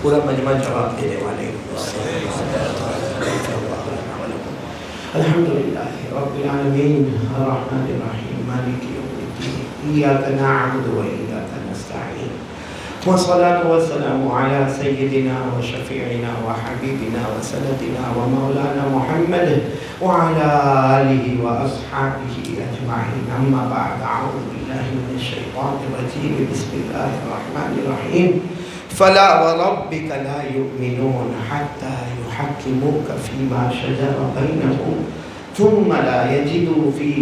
پورا مجمع جواب دینے والے الحمدللہ رب العالمین الرحمن الرحیم مالک یوم الدین ایاک نعبد و ایاک نستعین والصلاة والسلام على سيدنا وشفيعنا وحبيبنا وسندنا ومولانا محمد وعلى آله وأصحابه أجمعين أما بعد أعوذ بالله من الشيطان الرجيم بسم الله الرحمن الرحيم فلا وربك لا يؤمنون حتى يحكموك فيما شجر بينهم ثم لا يجدوا في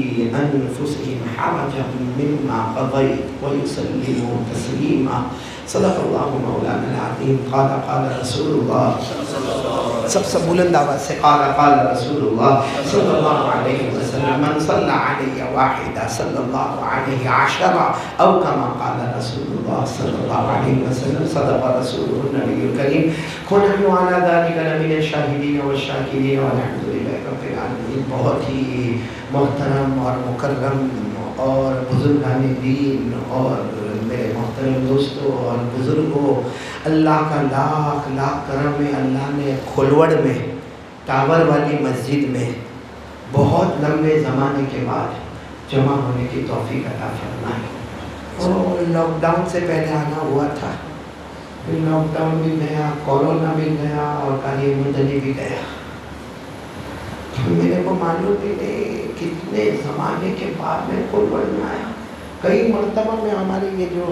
أنفسهم حرجا مما قضيت ويسلموا تسليما صدق اللہ مولانا العظیم قال رسول اللہ سب بلند آواز سے قال رسول اللہ صلی اللہ علیہ وسلم من صلی علی واحدہ صلی اللہ علیہ عشرہ او کما قال رسول اللہ صلی اللہ علیہ وسلم صدق رسول النبی الکریم ونحن علی ذلک لمن الشاہدین والشاکرین والحمدللہ رب العالمین. بہت ہی محترم اور مکرم اور بزرگان دین اور میرے محترم دوستوں اور بزرگوں، اللہ کا لاکھ لاکھ کرم ہے. اللہ نے کھلوڑ میں ٹاور والی مسجد میں بہت لمبے زمانے کے بعد جمع ہونے کی توفیق عطا فرمائی. اور لاک ڈاؤن سے پہلے آنا ہوا تھا، پھر لاک ڈاؤن بھی گیا، کورونا بھی گیا اور قاری مدنی بھی گیا. میرے کو معلوم بھی نہیں کتنے زمانے کے بعد میں کھلوڑ میں آیا. کئی مرتبہ میں ہمارے یہ جو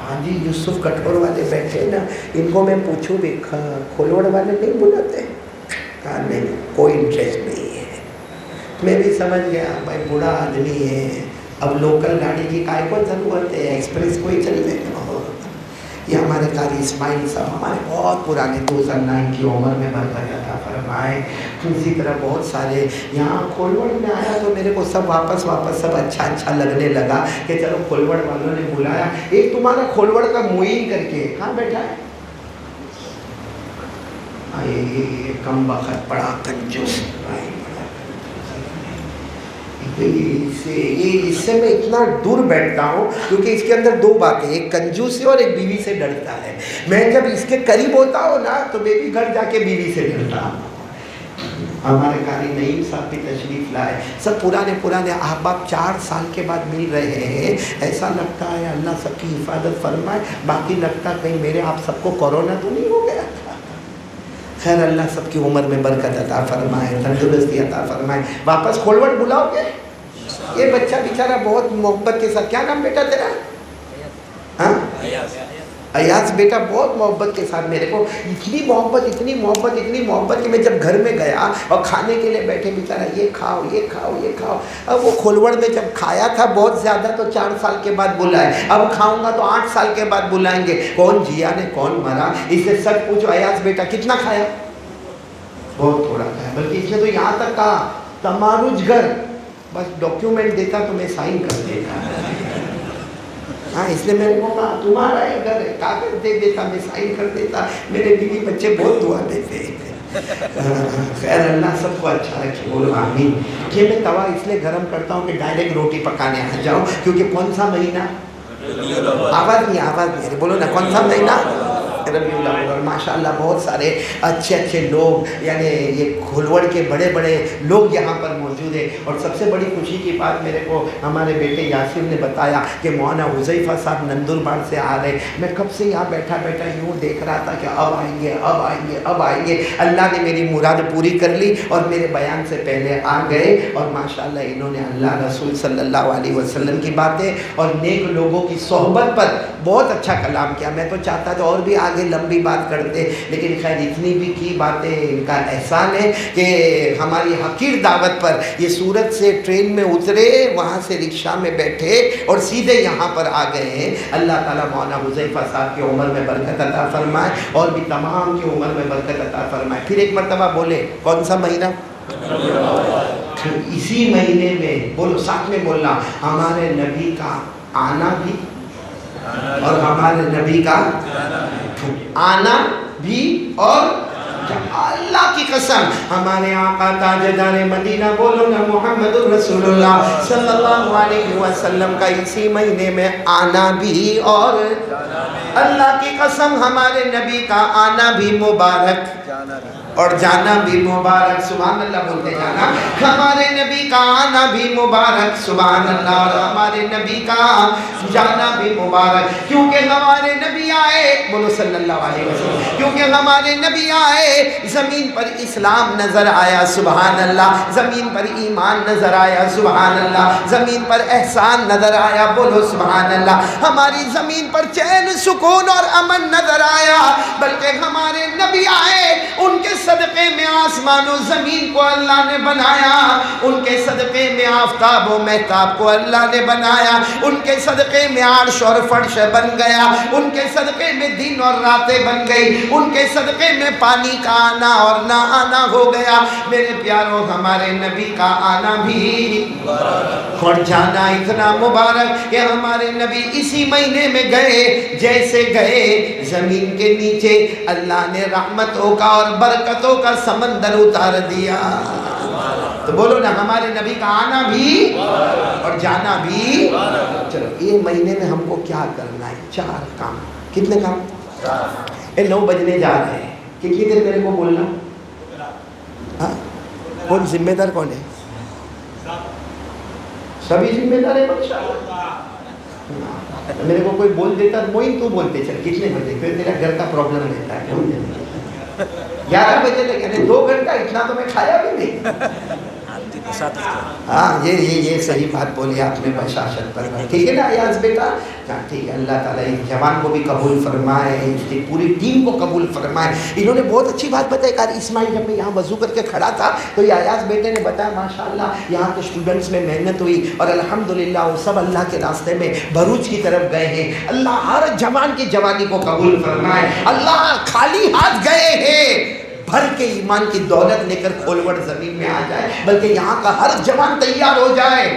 حاجی یوسف کٹور والے بیٹھے نا، ان کو میں پوچھوں بھی کھلوڑ والے نہیں بلاتے؟ کہا نہیں، کوئی انٹرسٹ نہیں ہے. میں بھی سمجھ گیا بھائی بوڑھا آدمی ہے، اب لوکل گاڑی کی کائے کو ضرورت ہے، ایکسپریس کوئی چل رہے. یہ ہمارے قاری اسماعیل صاحب ہمارے بہت پرانے 2009 کی عمر میں برکت عطا فرمائے. اسی طرح بہت سارے یہاں کھولوڑ میں آیا تو میرے کو سب واپس سب اچھا لگنے لگا کہ چلو کھولوڑ والوں نے بلایا. ایک تمہارا کھولوڑ کا معین کر کے کہاں بیٹھا ہے؟ کم وقت پڑا کنجوس. اس سے میں اتنا دور بیٹھتا ہوں کیونکہ اس کے اندر دو باتیں، ایک کنجوس ہے اور ایک بیوی سے ڈرتا ہے. میں جب اس کے قریب ہوتا ہوں نا تو میں بھی گھر جا کے بیوی سے ڈرتا ہوں. ہمارے قاری نعیم صاحب بھی تشریف لائے، سب پرانے احباب 4 سال کے بعد مل رہے ہیں. ایسا لگتا ہے اللہ سب کی حفاظت فرمائے. باقی لگتا کہیں میرے آپ سب کو کورونا تو نہیں ہو گیا تھا. خیر اللہ سب کی عمر میں برکت عطا فرمائے، تندرستی عطا فرمائے. واپس کھولوڑ بلاؤ گے؟ یہ بچہ بیچارہ بہت محبت کے ساتھ، کیا نام بیٹا تیرا؟ ایاز بیٹا بہت محبت کے ساتھ میرے کو اتنی محبت کہ میں جب گھر میں گیا اور کھانے کے لیے بیٹھے بیچارہ یہ کھاؤ. اب وہ کھولوڑ میں جب کھایا تھا بہت زیادہ تو 4 سال کے بعد بلائے، اب کھاؤں گا تو 8 سال کے بعد بلائیں گے. کون جیا نے کون مرا، اس سے سچ پوچھو ایاز بیٹا کتنا کھایا؟ بہت تھوڑا کھایا. بلکہ اس نے تو یہاں تک کہا تمارج گھر، بس ڈاکیومنٹ دیتا تو میں سائن کر دیتا. ہاں اس نے میرے کو کہا تمہارا یہ گھر ہے، کاغذ دے دیتا میں سائن کر دیتا. میرے بیوی بچے بہت دعا دیتے. خیر اللہ سب کو اچھا رکھے، بولو آمین. یہ میں توا اس لیے گرم کرتا ہوں کہ ڈائریکٹ روٹی پکانے آ جاؤں. کیونکہ کون سا مہینہ، آواز نہیں بولو نا، کون سا مہینہ؟ ربیع الاول. اور ماشاء اللہ بہت سارے اچھے لوگ، یعنی یہ کھلوڑ کے بڑے لوگ یہاں پر موجود ہیں. اور سب سے بڑی خوشی کی بات میرے کو ہمارے بیٹے یاسر نے بتایا کہ مولانا حذیفہ صاحب نندربار سے آ رہے. میں کب سے یہاں بیٹھا یوں دیکھ رہا تھا کہ اب آئیں گے. اللہ نے میری مراد پوری کر لی اور میرے بیان سے پہلے آ گئے. اور ماشاء اللہ انہوں نے اللہ رسول صلی اللہ علیہ وسلم کی باتیں اور نیک لوگوں کی صحبت پر بہت اچھا کلام کیا. میں تو چاہتا تھا اور بھی آگے لمبی بات کرتے، لیکن خیر اتنی بھی کی باتیں ان کا احسان ہے کہ ہماری حقیر دعوت پر یہ سورت سے ٹرین میں اترے، وہاں سے رکشہ میں بیٹھے اور سیدھے یہاں پر آ گئے ہیں. اللہ تعالیٰ مولانا حذیفہ صاحب کی عمر میں برکت عطا فرمائے اور بھی تمام کی عمر میں برکت عطا فرمائے. پھر ایک مرتبہ بولے کون سا مہینہ؟ اسی مہینے میں بولو، ساتھ میں بولنا، ہمارے نبی کا آنا بھی اور ہمارے نبی کا آنا بھی اور اللہ کی قسم ہمارے آقا تاجدار مدینہ بولو نا محمد الرسول اللہ صلی اللہ علیہ وسلم کا اسی مہینے میں آنا بھی اور اللہ کی قسم ہمارے نبی کا آنا بھی مبارک اور جانا بھی مبارک، سبحان اللہ بولتے جانا، ہمارے نبی کا آنا بھی مبارک، سبحان اللہ، اور ہمارے نبی کا جانا بھی مبارک، کیونکہ ہمارے نبی آئے، بولو صلی اللہ علیہ وسلم، کیونکہ ہمارے نبی آئے، زمین پر اسلام نظر آیا، سبحان اللہ، زمین پر ایمان نظر آیا، سبحان اللہ، زمین پر احسان نظر آیا، بولو سبحان اللہ، ہماری زمین پر چین سکون اور امن نظر آیا، بلکہ ہمارے نبی آئے، ان کے صدقے میں آسمان و زمین کو اللہ نے بنایا، ان کے صدقے میں آفتاب و مہتاب کو اللہ نے بنایا، ان کے صدقے میں عرش اور فرش بن گیا، ان کے صدقے میں دن اور راتیں بن گئی، ان کے صدقے میں پانی کا آنا اور نہ آنا ہو گیا۔ میرے پیاروں، ہمارے نبی کا آنا بھی اور جانا اتنا مبارک کہ ہمارے نبی اسی مہینے میں گئے، جیسے گئے زمین کے نیچے اللہ نے رحمتوں کا اور برکتوں کا سمندر اتار دیا۔ تو بولو نا، ہمارے نبی کا آنا بھی اور جانا بھی۔ چلو یہ مہینے میں ہم کو کیا کرنا ہے؟ 4 کام۔ کتنے کام؟ 9 بجنے جا رہے ہیں، کتنی دیر میرے کو بولنا؟ ہاں، کون ذمہ دار کون ہے؟ سبھی ذمہ دار ہے میرے کو کوئی بول دیتا موئن تو بولتے چل کتنے بجے، پھر تیرا گھر کا پرابلم رہتا ہے۔ 11 بجے تک، یعنی 2 گھنٹہ، اتنا تو میں کھایا بھی نہیں۔ ہاں یہ صحیح بات بولی آپ نے بشاشت پر، ٹھیک ہے نا ایاز بیٹا؟ ہاں ٹھیک ہے، اللہ تعالیٰ اس جوان کو بھی قبول فرمائے، اس کی پوری ٹیم کو قبول فرمائے۔ انہوں نے بہت اچھی بات بتائی۔ قاری اسماعیل جب میں یہاں وضو کر کے کھڑا تھا تو یہ ایاز بیٹے نے بتایا ماشاءاللہ یہاں کے اسٹوڈنٹس میں محنت ہوئی اور الحمدللہ وہ سب اللہ کے راستے میں بھروچ کی طرف گئے ہیں۔ اللہ ہر جوان کی جوانی کو قبول فرمائے۔ اللہ خالی ہاتھ گئے ہیں، بھر کے ایمان کی دولت لے کر کھولوڑ زمین میں آ جائے، بلکہ یہاں کا ہر جوان تیار ہو جائے۔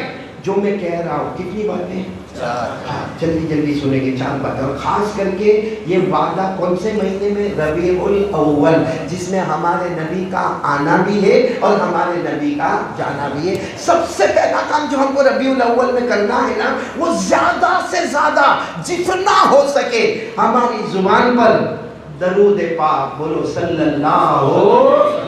جو میں کہہ رہا ہوں، کتنی باتیں؟ 4۔ جلدی سنیں گے 4 باتیں، اور خاص کر کے یہ وعدہ کون سے مہینے میں؟ ربیع الاول، جس میں ہمارے نبی کا آنا بھی ہے اور ہمارے نبی کا جانا بھی ہے۔ سب سے پہلا کام جو ہم کو ربیع الاول میں کرنا ہے نا، وہ زیادہ سے زیادہ جتنا ہو سکے ہماری زبان پر درود پاک، بولو صلی اللہ،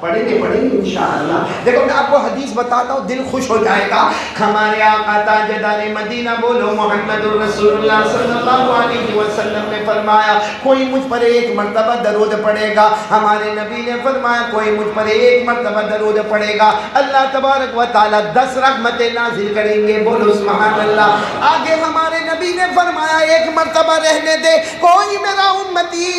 پڑھیں گے انشاءاللہ۔ دیکھو میں آپ کو حدیث بتاتا ہوں، دل خوش ہو جائے گا۔ ہمارے آقا تاجدار مدینہ بولو محمد الرسول اللہ صلی اللہ علیہ وسلم نے فرمایا، کوئی مجھ پر 1 مرتبہ درود پڑھے گا، ہمارے نبی نے فرمایا کوئی مجھ پر 1 مرتبہ درود پڑھے گا، اللہ تبارک و تعالیٰ 10 رحمتیں نازل کریں گے، بولو سبحان اللہ۔ آگے ہمارے نبی نے فرمایا 1 مرتبہ رہنے دے، کوئی میرا امتی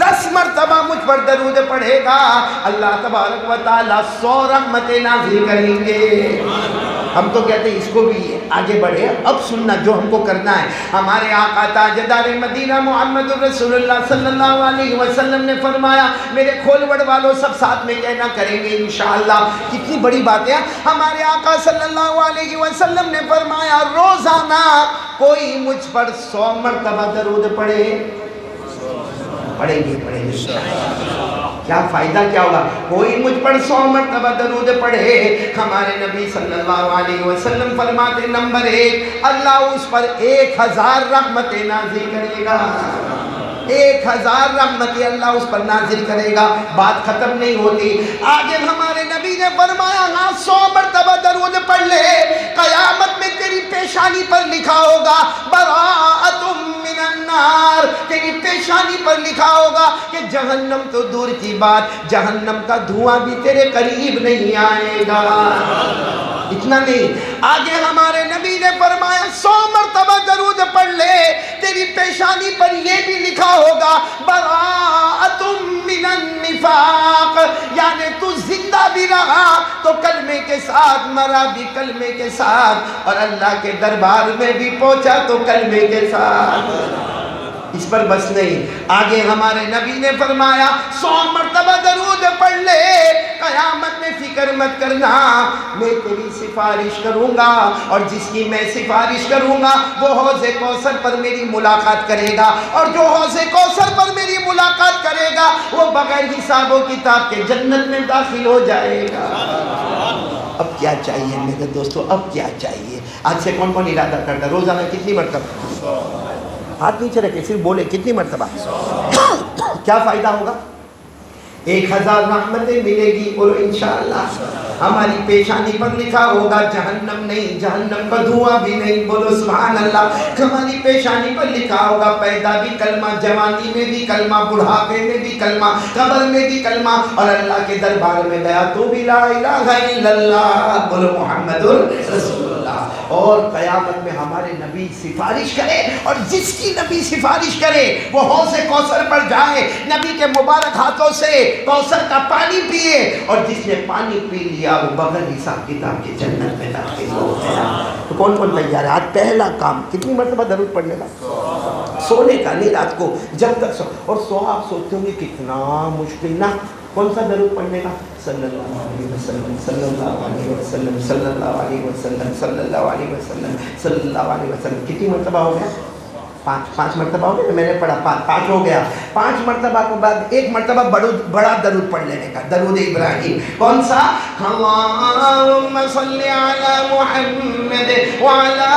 10 مرتبہ مجھ پر درود پڑھے گا، اللہ تبارک و تعالیٰ 100 رحمتیں نازل کریں گے۔ ہم تو کہتے ہیں اس کو بھی آگے بڑھے۔ اب سننا جو ہم کو کرنا ہے، ہمارے آقا تاجدار مدینہ محمد الرسول اللہ صلی اللہ علیہ وسلم نے فرمایا، میرے کھولوڑ والوں سب ساتھ میں کہنا کریں گے انشاءاللہ۔ کتنی بڑی بات ہے، ہمارے آقا صلی اللہ علیہ وسلم نے فرمایا روزانہ کوئی مجھ پر 100 مرتبہ درود پڑھیں گے کیا فائدہ کیا ہوگا؟ کوئی مجھ پر 100 مرتبہ درود پڑھے، ہمارے نبی صلی اللہ علیہ وسلم فرماتے نمبر 1، اللہ اس پر 1000 رحمتیں نازل کرے گا۔ 1000 رحمتیں اللہ اس پر نازل کرے گا۔ بات ختم نہیں ہوتی، آگے ہمارے نبی نے فرمایا ہاں 100 مرتبہ درود پڑھ لے، قیامت میں تیری پیشانی پر لکھا ہوگا براءۃ من النار، تیری پیشانی پر لکھا ہوگا کہ جہنم تو دور کی بات، جہنم کا دھواں بھی تیرے قریب نہیں آئے گا۔ اتنا نہیں، آگے ہمارے نبی نے فرمایا 100 مرتبہ درود پڑھ لے، تیری پیشانی پر یہ بھی لکھا ہوگا براءۃ من النفاق، یعنی تو زندہ بھی رہا تو کلمے کے ساتھ، مرا بھی کلمے کے ساتھ، اور اللہ کے دربار میں بھی پہنچا تو کلمے کے ساتھ۔ اس پر بس نہیں، آگے ہمارے نبی نے فرمایا 100 مرتبہ درود پڑھ لے، قیامت میں فکر مت کرنا، میں تیری سفارش کروں گا، اور جس کی میں سفارش کروں گا وہ حوض کوثر پر میری ملاقات کرے گا، اور جو حوض کوثر پر میری ملاقات کرے گا گا وہ بغیر حساب و کتاب کے جنت میں داخل ہو جائے گا۔ اب کیا چاہیے میرے دوستو، اب کیا چاہیے؟ آج سے کون کون ارادہ کرتا ہے روزانہ کتنی مرتبہ؟ ہاتھ نیچے رکھے صرف بولے کتنی مرتبہ؟ کیا فائدہ ہوگا؟ 1000 رحمتیں ملے گی، بولو انشاءاللہ۔ ہماری پیشانی پر لکھا ہوگا جہنم نہیں، جہنم کا دھواں بھی نہیں، بولو سبحان اللہ۔ ہماری پیشانی پر لکھا ہوگا پیدا بھی کلمہ، جوانی میں بھی کلمہ، بڑھاپے میں بھی کلمہ، قبر میں بھی کلمہ، اور اللہ کے دربار میں گیا تو بھی لا الہ الا اللہ، بولو محمد رسول اللہ۔ اور قیامت میں ہمارے نبی سفارش کرے، اور جس کی نبی سفارش کرے وہ حوض کوثر پر جائے، نبی کے مبارک ہاتھوں سے کوثر کا پانی پیے، اور جس نے پانی پی لیا وہ بغیر حساب کتاب کے جنت میں داخل ہو گیا۔ تو کون کون تیار ہے؟ آج پہلا کام کتنی مرتبہ درود پڑھنے کا؟ سونے کا نہیں، رات کو جب تک سو، اور سو آپ سوچتے ہوں گے کتنا مشکل نا، کون سا درود پڑھنے کا؟ صلی اللہ علیہ وسلم، صلی اللہ علیہ وسلم، صلی اللہ علیہ وسلم، صلی اللہ علیہ وسلم، صلی اللہ علیہ وسلم۔ کتنی مرتبہ ہو گیا؟ پانچ مرتبہ ہو گیا، میں نے پڑھا پانچ ہو گیا۔ 5 مرتبہ کے بعد ایک مرتبہ بڑا درود پڑھ لینے کا، درود ابراہیم۔ کون سا؟ اللہم صلی علی محمد وعلی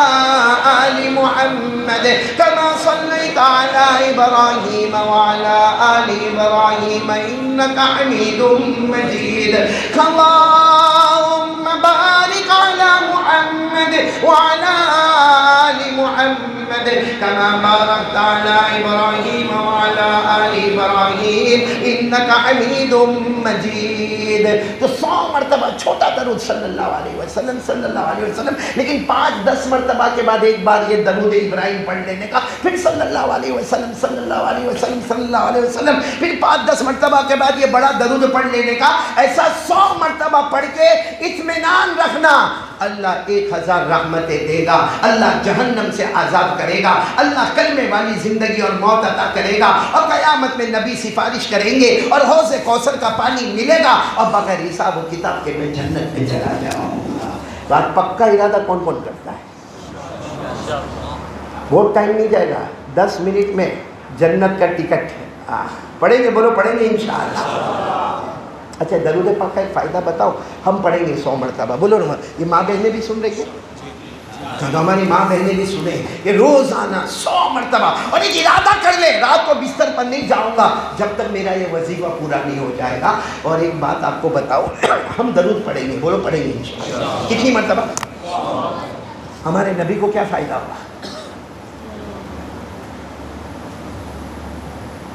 آل محمد کما صلیت علی ابراہیم وعلی آل ابراہیم انکا حمید مجید۔ اللہم بارک علی محمد وعلی آل محمد كما باركت على إبراهيم وعلى آل إبراهيم إنك حميد مجيد۔ تو 100 مرتبہ چھوٹا درود صلی اللہ علیہ وسلم، صلی اللہ علیہ وسلم، لیکن 5-10 مرتبہ کے بعد ایک بار یہ درود ابراہیم پڑھ لینے کا، پھر صلی اللہ علیہ وسلم، صلی اللہ علیہ وسلم، صلی اللہ علیہ وسلم، پھر 5-10 مرتبہ کے بعد یہ بڑا درود پڑھ لینے کا۔ ایسا 100 مرتبہ پڑھ کے اطمینان رکھنا اللہ 1000 رحمتیں دے گا، اللہ جہنم سے آزاد کرے گا، اللہ کلمے والی زندگی اور موت عطا کرے گا، اور قیامت میں نبی سفارش کریں گے اور حوض کوثر کا پانی ملے گا، اور بغیر حساب و کتاب کے میں جنت میں چلا جاؤں گا۔ تو آج پکا ارادہ کون کون کرتا ہے؟ بہت ٹائم نہیں جائے گا، 10 منٹ میں جنت کا ٹکٹ ہے۔ پڑھیں گے، بولو پڑھیں گے انشاءاللہ۔ اچھا درود پاک کا ایک فائدہ بتاؤ، ہم پڑھیں گے 100 مرتبہ، بولو نا، یہ ماں بہنیں بھی سن رہی ہیں، ہماری ماں بہنیں بھی سنیں، یہ روزانہ 100 مرتبہ، اور ایک ارادہ کر لے رات کو بستر پر نہیں جاؤں گا جب تک میرا یہ وظیفہ پورا نہیں ہو جائے گا۔ اور ایک بات آپ کو بتاؤ، ہم درود پڑھیں گے، بولو پڑھیں گے انشاءاللہ، کتنی مرتبہ؟ ہمارے نبی کو کیا فائدہ ہوگا؟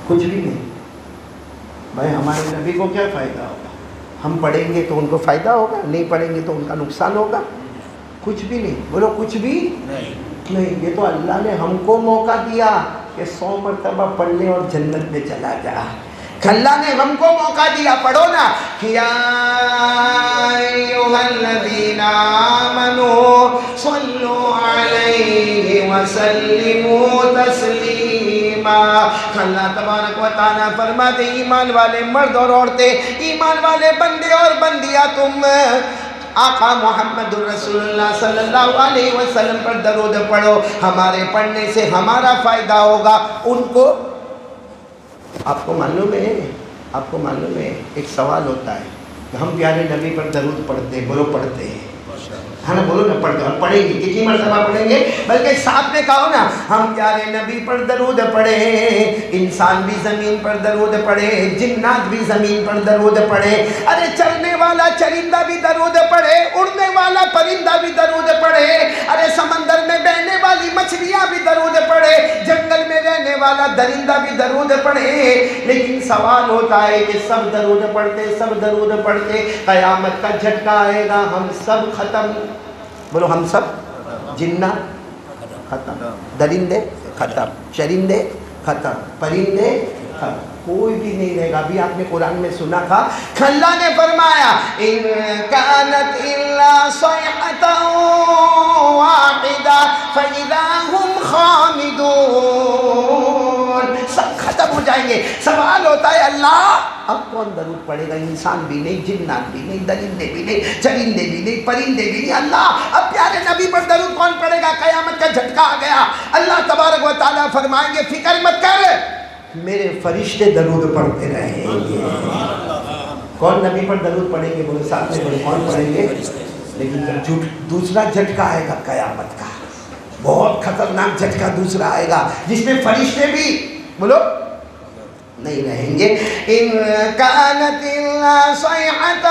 کچھ بھی نہیں بھائی، ہمارے نبی کو کیا فائدہ ہوگا؟ ہم پڑھیں گے تو ان کو فائدہ ہوگا، نہیں پڑھیں گے تو ان کا نقصان ہوگا؟ کچھ بھی نہیں، بولو کچھ بھی نہیں۔ یہ تو اللہ نے ہم کو موقع دیا کہ 100 مرتبہ پڑھ لیں اور جنت میں چلا جا۔ اللہ نے ہم کو موقع دیا، پڑھو نا، یا ایھا الذین آمنوا صلوا علیہ وسلموا تسلیما۔ اللہ تبارک و تعالیٰ فرماتے ایمان والے مرد اور عورتیں، ایمان والے بندے اور بندیاں، تم آقا محمد الرسول اللہ صلی اللہ علیہ وسلم پر درود پڑھو، ہمارے پڑھنے سے ہمارا فائدہ ہوگا، ان کو۔ آپ کو معلوم ہے ایک سوال ہوتا ہے کہ ہم پیارے نبی پر درود پڑھتے ہیں، بولو پڑھتے ہیں، ہے نا، بولو نا پڑھتے ہیں، اور پڑھیں گے، کتنی مرتبہ پڑھیں گے؟ بلکہ ساتھ میں کہو نا، ہم پیارے نبی پر درود پڑھیں، انسان بھی زمین پر درود پڑھے، جنات بھی زمین پر درود پڑھے، ارے چلنے والا چرندہ بھی درود پڑھے، اڑنے والا پرندہ بھی درود پڑھے، ارے سمندر میں بہنے والی مچھلیاں بھی درود پڑھے، جنگل میں رہنے والا درندہ بھی درود پڑھے۔ لیکن سوال ہوتا ہے کہ سب درود پڑھتے قیامت کا جھٹکا آئے گا، ہم سب ختم، بولو ہم سب، جنات ختم، درندے ختم، چرندے ختم، پرندے ختم، کوئی بھی نہیں رہے گا۔ ابھی آپ نے قرآن میں سنا تھا، اللہ نے فرمایا ان کانت الا صیحۃ واحدہ فاذا ہم خامدون، سب ختم ہو جائیں گے۔ سوال ہوتا ہے اللہ اب کون درود پڑھے گا؟ انسان بھی نہیں، جنات بھی نہیں، درندے بھی نہیں، چرندے بھی نہیں، پرندے بھی نہیں، اللہ اب پیارے نبی پر درود کون پڑھے گا؟ قیامت کا جھٹکا آ گیا۔ اللہ تبارک و تعالیٰ فرمائیں گے فکر مت کر، میرے فرشتے درود پڑھتے رہیں گے. کون نبی پر درود پڑھیں گے؟ بولے ساتھ میں بولے کون پڑھیں گے؟ لیکن جب دوسرا جھٹکا آئے گا قیامت کا، بہت خطرناک جھٹکا دوسرا آئے گا جس میں فرشتے بھی بولو نہیں رہیں گے. ان كانت الا صيحة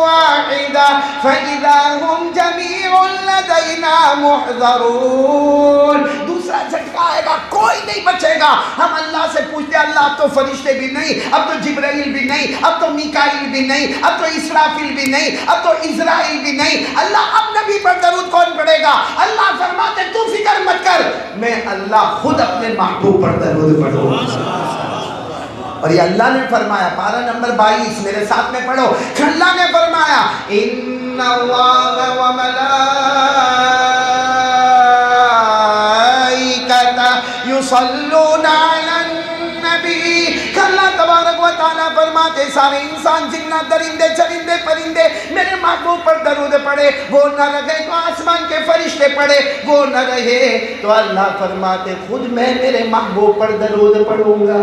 واحدة فاذا هم جميع لدينا محضرون. دوسرا جھٹکا آئے گا، کوئی نہیں بچے گا. ہم اللہ سے پوچھتے اللہ اب تو فرشتے بھی نہیں، اب تو جبرائیل بھی نہیں، اب تو میکائیل بھی نہیں، اب تو اسرافیل بھی نہیں، اب تو اسرائیل بھی نہیں. اللہ اب نبی پر درود کون پڑھے گا؟ اللہ فرماتے تو فکر مت کر، میں اللہ خود اپنے محبوب پر درود پڑھوں. اور یہ اللہ نے فرمایا، پارہ نمبر 22 میرے ساتھ میں پڑھو. اللہ نے فرمایا ان اللہ و ملائکتہ یصلون علی النبی. اللہ تبارک و تعالیٰ فرماتے سارے انسان جنات درندے چرندے پرندے میرے محبوب پر درود پڑھے. وہ نہ رہے تو آسمان کے فرشتے پڑھے، وہ نہ رہے تو اللہ فرماتے خود میں میرے محبوب پر درود پڑھوں گا.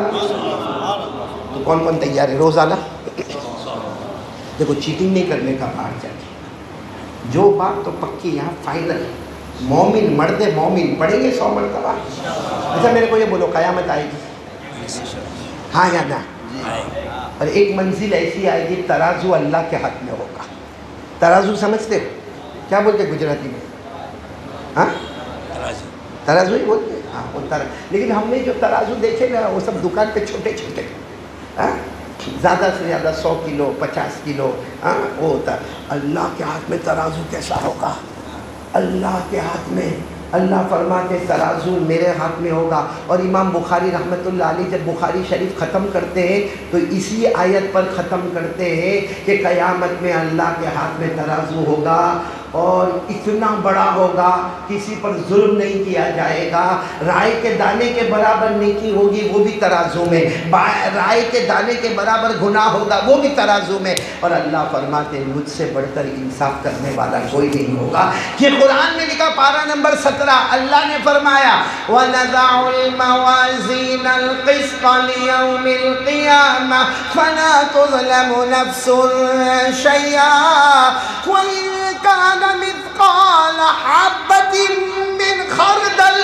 تو کون کون تیار ہے روزانہ؟ دیکھو چیٹنگ نہیں کرنے کا باہر جا کے. جو بات تو پکی یہاں فائنل، مومن مرد مومن پڑھیں گے 100 مرتبہ. اچھا میرے کو یہ بولو قیامت آئے گی؟ ہاں یا نہ؟ اور ایک منزل ایسی آئے گی ترازو اللہ کے ہاتھ میں ہوگا. ترازو سمجھتے ہو؟ کیا بولتے گجراتی میں؟ ہاں ترازو ہی بولتے ہیں. ہاں وہ لیکن ہم نے جو ترازو دیکھے نا وہ سب دکان پہ چھوٹے چھوٹے، زیادہ سے زیادہ 100 کلو 50 کلو وہ ہوتا ہے. اللہ کے ہاتھ میں ترازو کیسا ہوگا؟ اللہ کے ہاتھ میں اللہ فرماتے ترازو میرے ہاتھ میں ہوگا. اور امام بخاری رحمۃ اللہ علیہ جب بخاری شریف ختم کرتے ہیں تو اسی آیت پر ختم کرتے ہیں کہ قیامت میں اللہ کے ہاتھ میں ترازو ہوگا اور اتنا بڑا ہوگا کسی پر ظلم نہیں کیا جائے گا. رائے کے دانے کے برابر نیکی ہوگی وہ بھی ترازو میں، رائے کے دانے کے برابر گناہ ہوگا وہ بھی ترازو میں. اور اللہ فرماتے ہیں مجھ سے بڑھ کر انصاف کرنے والا کوئی نہیں ہوگا. یہ قرآن میں لکھا پارہ نمبر 17 اللہ نے فرمایا وَنَضَعُ الْمَوَازِينَ الْقِسْطَ لِيَوْمِ الْقِيَامَةِ فَلَا تُظْلَمُ نَفْسٌ شَيْئًا وَإِنْ كَانَ مِثْقَالَ حَبَّةٍ مِّنْ خَرْدَلٍ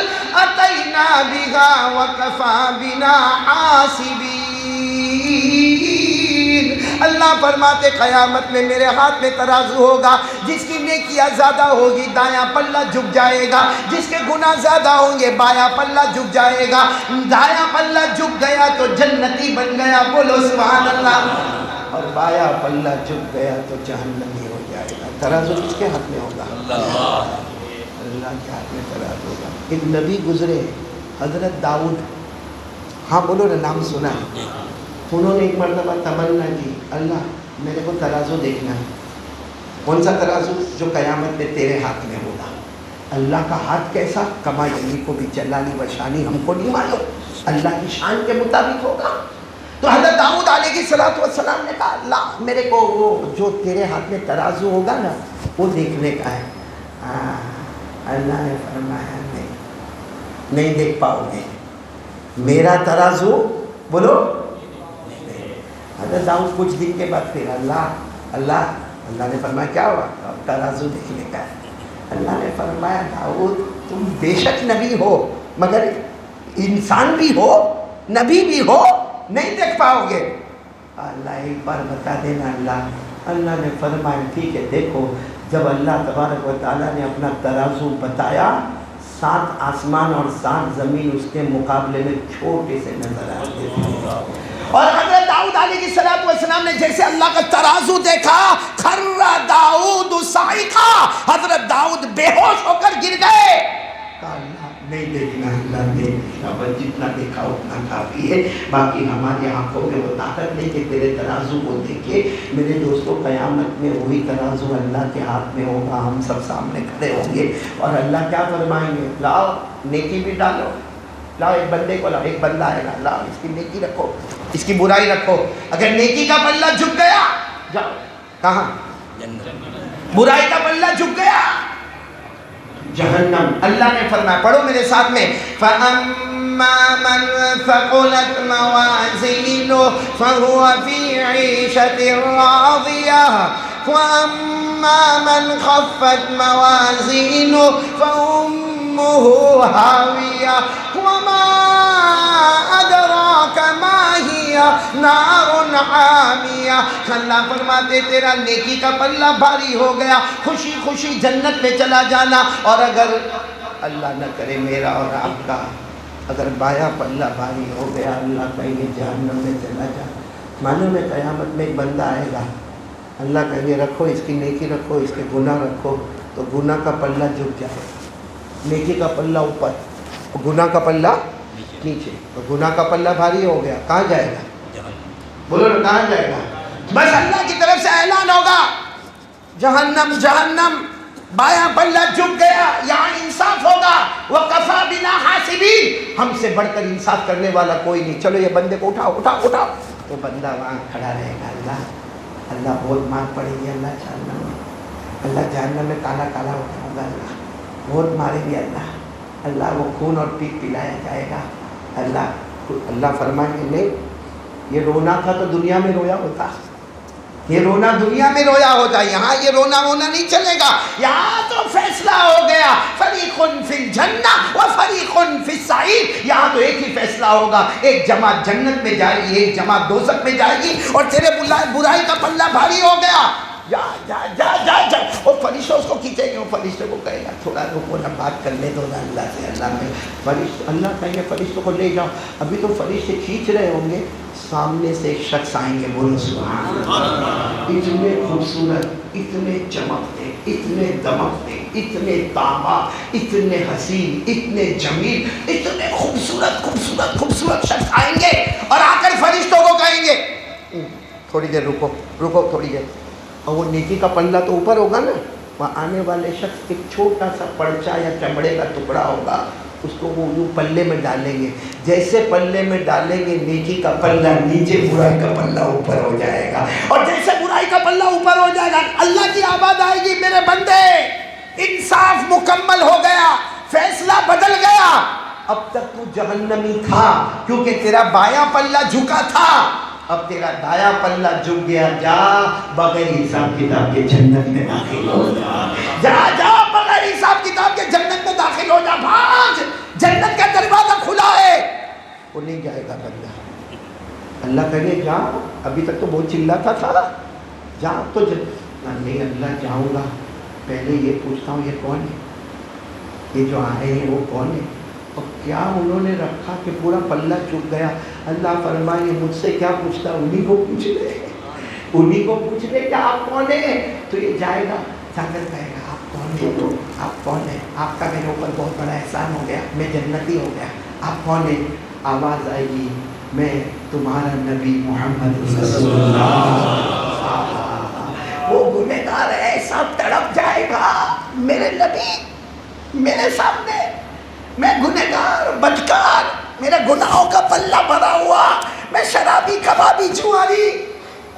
أَتَيْنَا بِهَا وَكَفَىٰ بِنَا حَاسِبِينَ. اللہ فرماتے قیامت میں میرے ہاتھ میں ترازو ہوگا. جس کی نیکیاں زیادہ ہوگی دایاں پلہ جھک جائے گا، جس کے گناہ زیادہ ہوں گے بایاں پلہ جھک جائے گا. دایاں پلہ جھک گیا تو جنتی بن گیا، بولو سبحان اللہ. اور بایاں پلہ جھک گیا تو جہنمی ہو جائے گا. ترازو کس کے ہاتھ میں ہوگا؟ اللہ کے ہاتھ میں ترازو ہوگا. ایک نبی گزرے حضرت داؤد، ہاں بولو نا نام سنا ہے. انہوں نے ایک مرتبہ تمنا کی اللہ میرے کو ترازو دیکھنا ہے. کون سا ترازو؟ جو قیامت میں تیرے ہاتھ میں ہوگا. اللہ کا ہاتھ کیسا؟ کما یعنی کو بھی جلالی و شانی ہم کو نہیں معلوم، اللہ کی شان کے مطابق ہوگا. تو حضرت داؤد علیہ السلام نے کہا اللہ میرے کو وہ جو تیرے ہاتھ میں ترازو ہوگا نا وہ دیکھنے کا ہے. اللہ نے فرمایا نہیں دیکھ پاؤ گے میرا ترازو. بولو حضرت داؤد کچھ دن کے بعد پھر اللہ نے فرمایا کیا ہوا؟ ترازو دیکھنے کا ہے. اللہ نے فرمایا داؤد تم بے شک نبی ہو مگر انسان بھی ہو نبی بھی ہو، نہیں دیکھ پاؤ گے. اللہ ایک بار بتا دینا اللہ نے فرمایا ٹھیک ہے. دیکھو جب اللہ تبارک و تعالیٰ نے اپنا ترازو بتایا 7 آسمان اور 7 زمین اس کے مقابلے میں چھوٹے سے نظر آتے تھے. اور حضرت داؤد علیہ السلام نے جیسے اللہ کا ترازو دیکھا خر داؤد صاعقا، حضرت داؤد بے ہوش ہو کر گر گئے. کہا اللہ نہیں دیکھنا، اللہ نے دیکھنا، بس جتنا دیکھا اتنا کافی ہے. باقی ہماری آنکھوں میں وہ طاقت نہیں کہ تیرے ترازو کو دیکھے. میرے دوستوں قیامت میں وہی ترازو اللہ کے ہاتھ میں ہوگا، ہم سب سامنے کھڑے ہوں گے اور اللہ کیا فرمائیں گے؟ لاؤ نیکی بھی ڈالو، لاؤ ایک بندے کو لاؤ، ایک بندہ آئے گا لاؤ اس کی نیکی رکھو اس کی برائی رکھو. اگر نیکی کا پلہ جھک گیا جاؤ کہاں؟ برائی کا پلہ جھک گیا جہنم. اللہ نے فرمایا پڑھو میرے ساتھ میں فَأَمَّا فَأَمَّا مَنْ ثَقُلَتْ مَوَازِينُهُ فَهُوَ فِي عِيشَةٍ رَاضِيَةٍ وَأَمَّا مَنْ خَفَّتْ مَوَازِينُهُ فَأُمُّهُ هَاوِيَةٌ وَمَا أَدْرَاكَ مَا هِيَ نَارٌ حَامِيَةٌ۔ اللہ فرماتے تیرا نیکی کا پلہ بھاری ہو گیا، خوشی خوشی جنت میں چلا جانا، اور اگر اللہ نہ کرے میرا اور آپ کا اگر بایاں پلہ بھاری ہو گیا، اللہ کہیں گے جہنم میں چلا جا۔ معلوم ہے قیامت میں ایک بندہ آئے گا، اللہ کہیں گے رکھو اس کی نیکی رکھو، اس کے گناہ رکھو، تو گناہ کا پلہ جھک جائے، نیکی کا پلہ اوپر، گناہ کا پلہ نیچے، تو گناہ کا پلہ بھاری ہو گیا، کہاں جائے گا؟ بولو نا کہاں جائے گا؟ بس اللہ کی طرف سے اعلان ہوگا جہنم جہنم، بایاں پلہ جھک گیا، یہاں انصاف ہوگا، وَقَفَى بِنَا حَاسِبِينَ، ہم سے بڑھ کر انصاف کرنے والا کوئی نہیں، چلو یہ بندے کو اٹھاؤ اٹھاؤ اٹھاؤ، تو بندہ وہاں کھڑا رہے گا، اللہ بہت مار پڑے گی، اللہ جہنم میں، اللہ جہنم میں کالا کالا ہوگا، اللہ بہت مارے گی، اللہ وہ خون اور پیٹ پلایا جائے گا، اللہ فرمائیں گے نہیں، یہ رونا تھا تو دنیا میں رویا ہوتا، یہ رونا دنیا میں رویا ہوتا، یہاں یہ رونا ہونا نہیں چلے گا، یہاں تو فیصلہ ہو گیا، فریق فی الجنہ و فریق فی السعیر، یہاں تو ایک ہی فیصلہ ہوگا، ایک جماعت جنت میں جائے گی، ایک جماعت دوزخ میں جائے گی، اور تیرے برائی کا پلہ بھاری ہو گیا، جا جا جا جا جا، وہ فرشتہ اس کو کھینچیں گے، وہ فرشتے کو کہے گا تھوڑا رکو نا، بات کرنے دو نا اللہ سے، اللہ کہیں گے فرشتوں کو لے جاؤ، ابھی تو فرشتے کھینچ رہے ہوں گے، سامنے سے ایک شخص آئیں گے، بولو سبحان اللہ، اتنے خوبصورت، اتنے چمکتے، اتنے دمکتے، اتنے تابا، اتنے حسین، اتنے جمیل، اتنے خوبصورت خوبصورت خوبصورت شخص آئیں گے، اور آ کر فرشتوں کو کہیں گے تھوڑی دیر رکو رکو تھوڑی دیر، اور وہ نیکی کا پلہ تو اوپر ہوگا نا، وہاں آنے والے شخص ایک چھوٹا سا پرچہ یا چمڑے کا ٹکڑا ہوگا، اس کو وہ یوں پلے میں ڈالیں گے، جیسے پلے میں ڈالیں گے نیکی کا پلہ نیچے، برائی کا پلہ اوپر ہو جائے گا، اور جیسے برائی کا پلہ اوپر ہو جائے گا اللہ کی آواز آئے گی، میرے بندے انصاف مکمل ہو گیا، فیصلہ بدل گیا، اب تک تو جہنمی تھا کیونکہ تیرا بایاں پلہ جھکا تھا، اب تیرا دایاں پلہ جھک گیا، جا بغیر حساب کتاب کے جنت میں داخل ہو جا، جا بغیر حساب کتاب کے جنت میں داخل ہو جا، بھاگ، جنت کا دروازہ کھلا ہے، وہ نہیں جائے گا بندہ، اللہ کہے جا، ابھی تک تو بہت چلاتا تھا، جا تو نہیں اللہ جاؤں گا، پہلے یہ پوچھتا ہوں یہ کون ہے، یہ جو آئے ہیں وہ کون ہے، اور کیا انہوں نے رکھا کہ پورا پلہ چک گیا، اللہ فرمائے مجھ سے کیا پوچھتا، انہی کو پوچھ لے، انہی کو پوچھ لے کہ آپ کون ہیں، تو یہ جائے گا، جا کر کہے گا آپ کون ہیں، آپ کون ہیں، آپ کا میرے اوپر بہت بڑا احسان ہو گیا، میں جنتی ہو گیا، آپ کون ہیں، آواز آئے گی میں تمہارا نبی محمد رسول اللہ، وہ گنہگار ایسا تڑپ جائے گا، میرے نبی میرے سامنے، میں گنہگار بدکار، میرے گناہوں کا پلہ بھرا ہوا، میں شرابی کبابی جواری،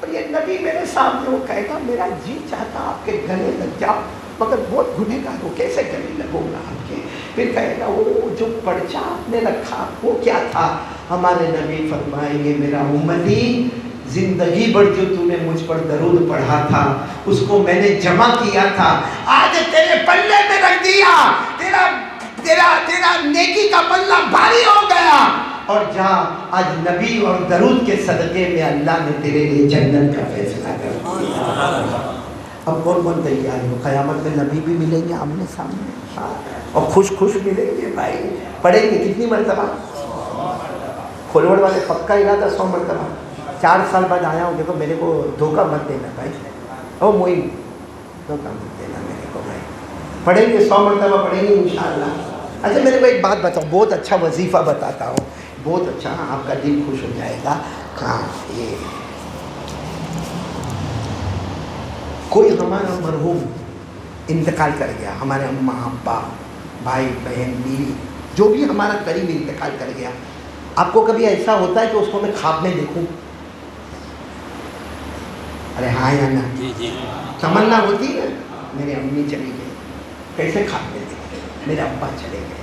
اور یہ نبی میرے سامنے، وہ کہے گا میرا جی چاہتا آپ کے گلے لگ جاؤ، مگر بہت گنہگار ہو، کیسے گلے لگوں گا آپ کے، پھر کہے گا وہ جو پرچہ آپ نے رکھا وہ کیا تھا، ہمارے نبی فرمائیں گے میرا امتی، زندگی بھر جو تو نے مجھ پر درود پڑھا تھا اس کو میں نے جمع کیا تھا، آج تیرے پلے میں رکھ دیا، تیرا نیکی کا پلہ بھاری ہو گیا، اور جا آج نبی اور درود کے صدقے میں اللہ نے تیرے لیے جنت کا فیصلہ کر دیا۔ اب کون کون تیار ہو، قیامت میں نبی بھی ملیں گے آمنے سامنے، اور خوش خوش ملیں گے، بھائی پڑھیں گے کتنی مرتبہ، کھولوڑ والے پکا ارادہ 100 مرتبہ، 4 سال بعد آیا ہوں، دیکھو میرے کو دھوکہ مت دینا بھائی، او موئی دھوکہ مت دینا میرے کو بھائی، پڑھیں گے 100 مرتبہ پڑھیں گے انشاءاللہ۔ اچھا میرے کو ایک بات بتاؤ، بہت اچھا وظیفہ بتاتا ہوں، بہت اچھا، آپ کا دل خوش ہو جائے گا، ہاں یہ کوئی ہمارا مرحوم انتقال کر گیا، ہمارے اماں ابا بھائی بہن بیوی جو بھی ہمارا قریب انتقال کر گیا، آپ کو کبھی ایسا ہوتا ہے کہ اس کو میں خواب میں دیکھوں، ارے ہاں یا نا، تمنا ہوتی ہے، میری امی چلی گئی، کیسے خواب میں دیکھتے، میرے ابا چلے گئے،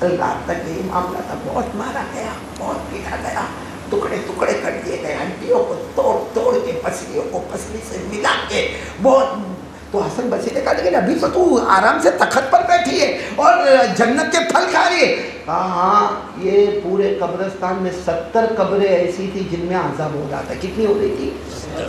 کل رات تک یہی معاملہ تھا، بہت مارا گیا، بہت پیٹا گیا، ٹکڑے ٹکڑے کر دیے گئے، ہڈیوں کو توڑ توڑ کے، پسلیوں کو پسلی سے ملا کے بہت. تو حسن بصری نے کہا لیکن ابھی تو آرام سے تخت پر بیٹھی ہے اور جنت کے پھل کھا رہی ہے. کہا ہاں، یہ پورے قبرستان میں 70 قبریں ایسی تھی جن میں عذاب ہو رہا تھا. کتنی ہو رہی تھی؟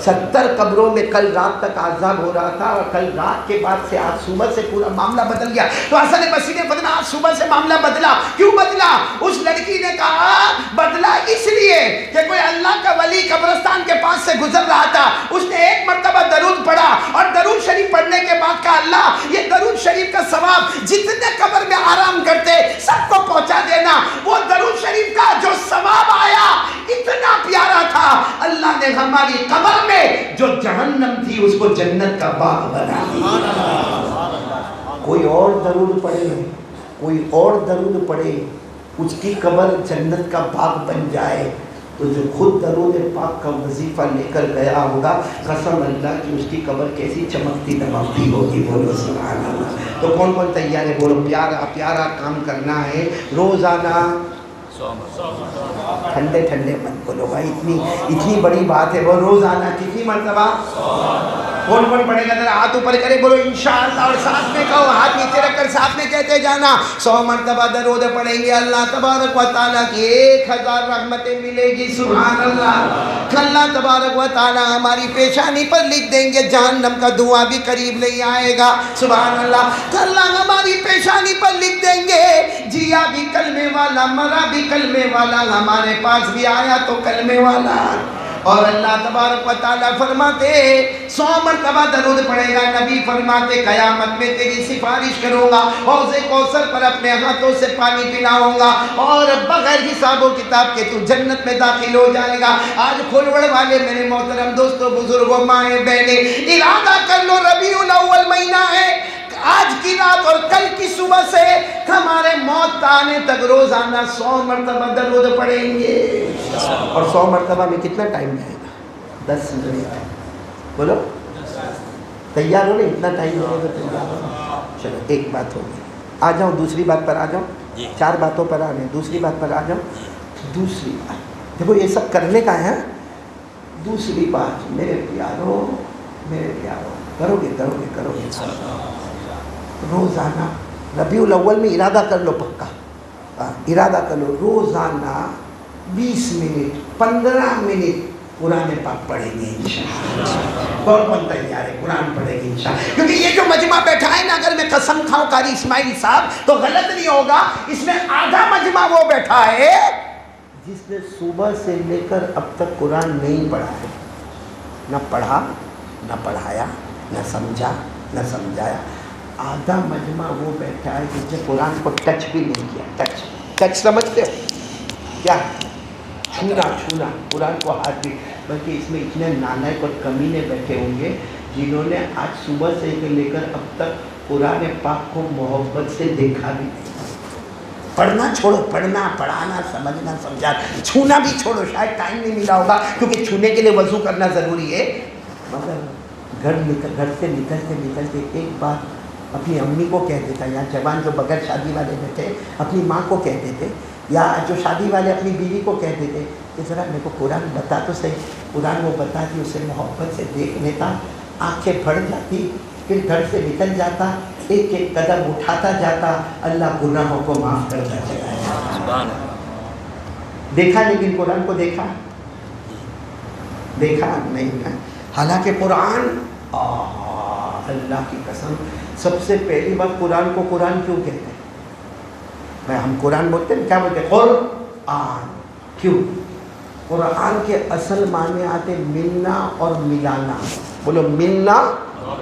70 قبروں میں کل رات تک عذاب ہو رہا تھا، اور کل رات کے بعد سے آج صبح سے پورا معاملہ بدل گیا. تو حسن بصری نے فرمایا آج صبح سے معاملہ بدلا. کیوں بدلا؟ اس لڑکی نے کہا بدلا اس لیے کہ کوئی اللہ کا ولی قبرستان کے پاس سے گزر رہا تھا، اس نے ایک مرتبہ درود پڑھا اور درود شریف پڑھنے کے بعد کہا اللہ یہ درود شریف کا ثواب جتنے قبر میں آرام کرتے سب کو پہنچا دینا. وہ درود شریف کا جو ثواب آیا اتنا پیارا تھا، اللہ نے ہماری قبر میں جو جہنم تھی اس کو جنت کا باغ بنا دیا. کوئی اور درود پڑھے، کوئی اور درود پڑھے، اس کی قبر جنت کا باغ بن جائے. تو جو خود درود پاک کا وظیفہ لے کر گیا ہوگا، قسم اللہ کی اس کی قبر کیسی چمکتی دمکتی ہوگی. بولو سبحان اللہ. تو کون کون تیار ہے؟ بولو پیارا پیارا کام کرنا ہے روزانہ. ٹھنڈے ٹھنڈے مت بولو بھائی، اتنی بڑی بات ہے. وہ روزانہ کتنی مرتبہ؟ کون کون پڑھے گا ذرا ہاتھ اوپر کرے، بولو انشاءاللہ، اور ساتھ میں کہو، ہاتھ نیچے رکھ کر ساتھ میں کہتے جانا 100 مرتبہ درود پڑھیں گے اللہ تبارک و تعالیٰ کی 1000 رحمتیں ملے گی. سبحان اللہ. اللہ تبارک و تعالیٰ ہماری پیشانی پر لکھ دیں گے جہنم کا دھواں بھی قریب نہیں آئے گا. سبحان اللہ. اللہ ہماری پیشانی پر لکھ دیں گے جیا بھی کلمے والا، مرا بھی کلمے والا، ہمارے پاس بھی آیا تو کلمے والا. اور اللہ تبارک و تعالیٰ فرماتے 100 مرتبہ درود پڑھے گا. نبی فرماتے قیامت میں تیری سفارش کروں گا، حوض کوثر پر اپنے ہاتھوں سے پانی پلاؤں گا، اور بغیر حساب و کتاب کے تو جنت میں داخل ہو جائے گا. آج کھلوڑ والے میرے محترم دوستوں، بزرگوں، مائیں بہنیں، ارادہ کر لو ربیع الاول مہینہ ہے. آج کی رات اور کل کی صبح سے ہمارے موت آنے تک روزانہ 100 مرتبہ درود پڑھیں گے. اور 100 مرتبہ میں کتنا ٹائم جائے گا؟ 10 منٹ. بولو تیار ہو نا؟ اتنا ٹائم ہو تو تیار ہو. چلو ایک بات ہوگی، آ جاؤ دوسری بات پر آ جاؤ. 4 باتوں پر آنے، دوسری بات پر آ جاؤ. دوسری بات دیکھو، یہ سب کرنے کا ہے. دوسری بات میرے پیارو، کرو گے روزانہ ربیع الاول میں ارادہ کر لو، پکا ارادہ کر لو، روزانہ 20 منٹ 15 منٹ قرآن پاک پڑھیں گے انشاءاللہ. کون تیار ہے؟ قرآن پڑھیں گے انشاءاللہ. کیونکہ یہ جو مجمع بیٹھا ہے نا، اگر میں قسم کھاؤں قاری اسماعیل صاحب تو غلط نہیں ہوگا، اس میں آدھا مجمع وہ بیٹھا ہے جس نے صبح سے لے کر اب تک قرآن نہیں پڑھا ہے. نہ پڑھا، نہ پڑھایا، نہ سمجھا، نہ سمجھایا. آدھا مجمع وہ بیٹھا ہے جس نے قرآن کو ٹچ بھی نہیں کیا. ٹچ سمجھتے ہو کیا؟ چھونا قرآن کو ہاتھ بھی. بلکہ اس میں اتنے نالائق اور کمینے بیٹھے ہوں گے جنہوں نے آج صبح سے لے کر اب تک قرآن پاک کو محبت سے دیکھا بھی نہیں. پڑھنا چھوڑو، پڑھنا، پڑھانا، سمجھنا، سمجھانا، چھونا بھی چھوڑو. شاید ٹائم نہیں ملا ہوگا کیونکہ چھونے کے لیے وضو کرنا ضروری ہے. مگر گھر سے نکلتے ایک بات اپنی امی کو کہہ دیتا، یا جوان جو بغیر شادی والے بیٹھے اپنی ماں کو کہہ دیتے، یا جو شادی والے اپنی بیوی کو کہہ دیتے کہ ذرا میرے کو قرآن بتا تو صحیح. قرآن وہ بتاتی، اسے محبت سے دیکھ لیتا، آنکھیں بھر جاتی، پھر گھر سے نکل جاتا، ایک ایک قدم اٹھاتا جاتا، اللہ گناہوں کو معاف کرتا چلا. دیکھا لیکن قرآن کو دیکھا نہیں ہے. حالانکہ قرآن اللہ کی قسم سب سے پہلی بات قرآن کو قرآن کیوں کہتے ہیں؟ میں ہم قرآن بولتے ہیں، کیا بولتے ہیں؟ قرآن. کیوں؟ قرآن کے اصل معنی آتے ملنا اور ملانا. بولو ملنا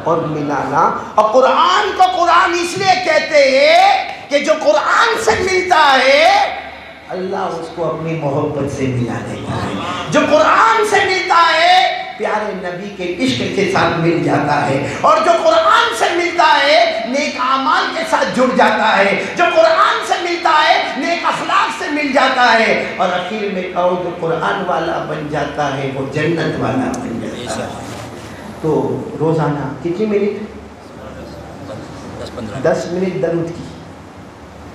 اور ملانا. اور قرآن کو قرآن اس لیے کہتے ہیں کہ جو قرآن سے ملتا ہے اللہ اس کو اپنی محبت سے ملا دیتا ہے. جو قرآن سے ملتا ہے پیارے نبی کے عشق کے ساتھ مل جاتا ہے، اور جو قرآن سے ملتا ہے نیک اعمال کے ساتھ جڑ جاتا ہے. جو قرآن سے ملتا ہے نیک اخلاق سے مل جاتا ہے، اور اخیر میں کہو جو قرآن والا بن جاتا ہے وہ جنت والا بن جاتا ہے. تو روزانہ کتنی منٹ؟ 10 منٹ درود کی.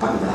15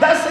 10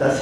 10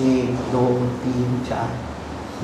1 2 3 4,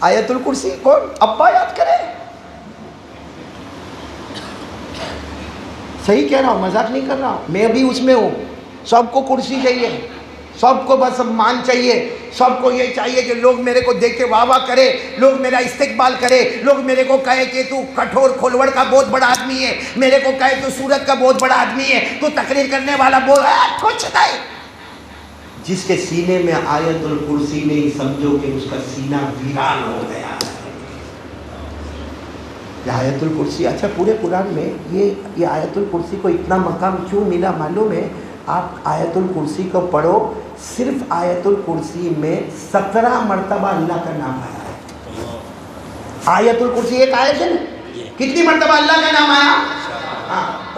آیت الکرسی کون؟ ابا یاد کرے. صحیح کہہ رہا ہوں، مذاق نہیں کر رہا ہوں. میں بھی اس میں ہوں. سب کو کرسی چاہیے، سب کو بس مان چاہیے، سب کو یہ چاہیے کہ لوگ میرے کو دیکھ کے واہ واہ کرے، لوگ میرا استقبال کرے، لوگ میرے کو کہے کہ تو کٹھور کھولوڑ کا بہت بڑا آدمی ہے، میرے کو کہے تو سورت کا بہت بڑا آدمی ہے، تو تقریر کرنے والا کچھ نہیں. جس کے سینے میں آیت الکرسی نہیں، سمجھو کہ اس کا سینہ ویران ہو گیا. یہ آیت الکرسی، اچھا پورے قرآن میں یہ آیت الکرسی کو اتنا مقام کیوں ملا معلوم ہے؟ آپ آیت الکرسی کو پڑھو، صرف آیت الکرسی میں 17 مرتبہ اللہ کا نام آیا ہے. آیت الکرسی ایک آیت ہے نا، کتنی مرتبہ اللہ کا نام آیا؟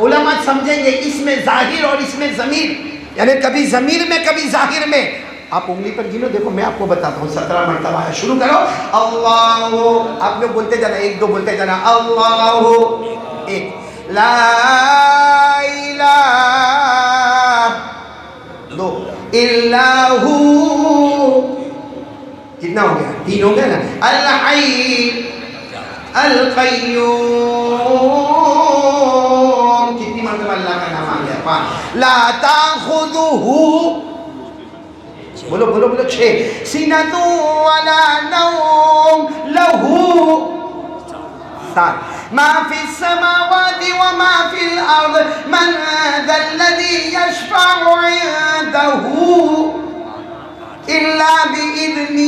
علماء سمجھیں گے اس میں ظاہر اور اس میں ضمیر، یعنی کبھی ضمیر میں کبھی ظاہر میں. آپ انگلی پر گنو، دیکھو میں آپ کو بتاتا ہوں. 17 مرتبہ آیا. شروع کرو. اللہ، آپ لوگ بولتے جانا، ایک دو بولتے جانا. اللہ ایک، لا الہ دو، الا ہو، کتنا ہو گیا؟ 3 ہو گیا نا. الحی القیوم، کتنی مرتبہ اللہ کا نام آ گیا؟ 5. لا تاخذہ، بولو بولو بولو 6. سینۃ ولا نوم لہو، 7. ما فی السماوات وما فی الارض من ذا الذی یشفع عنده الا باذنہ،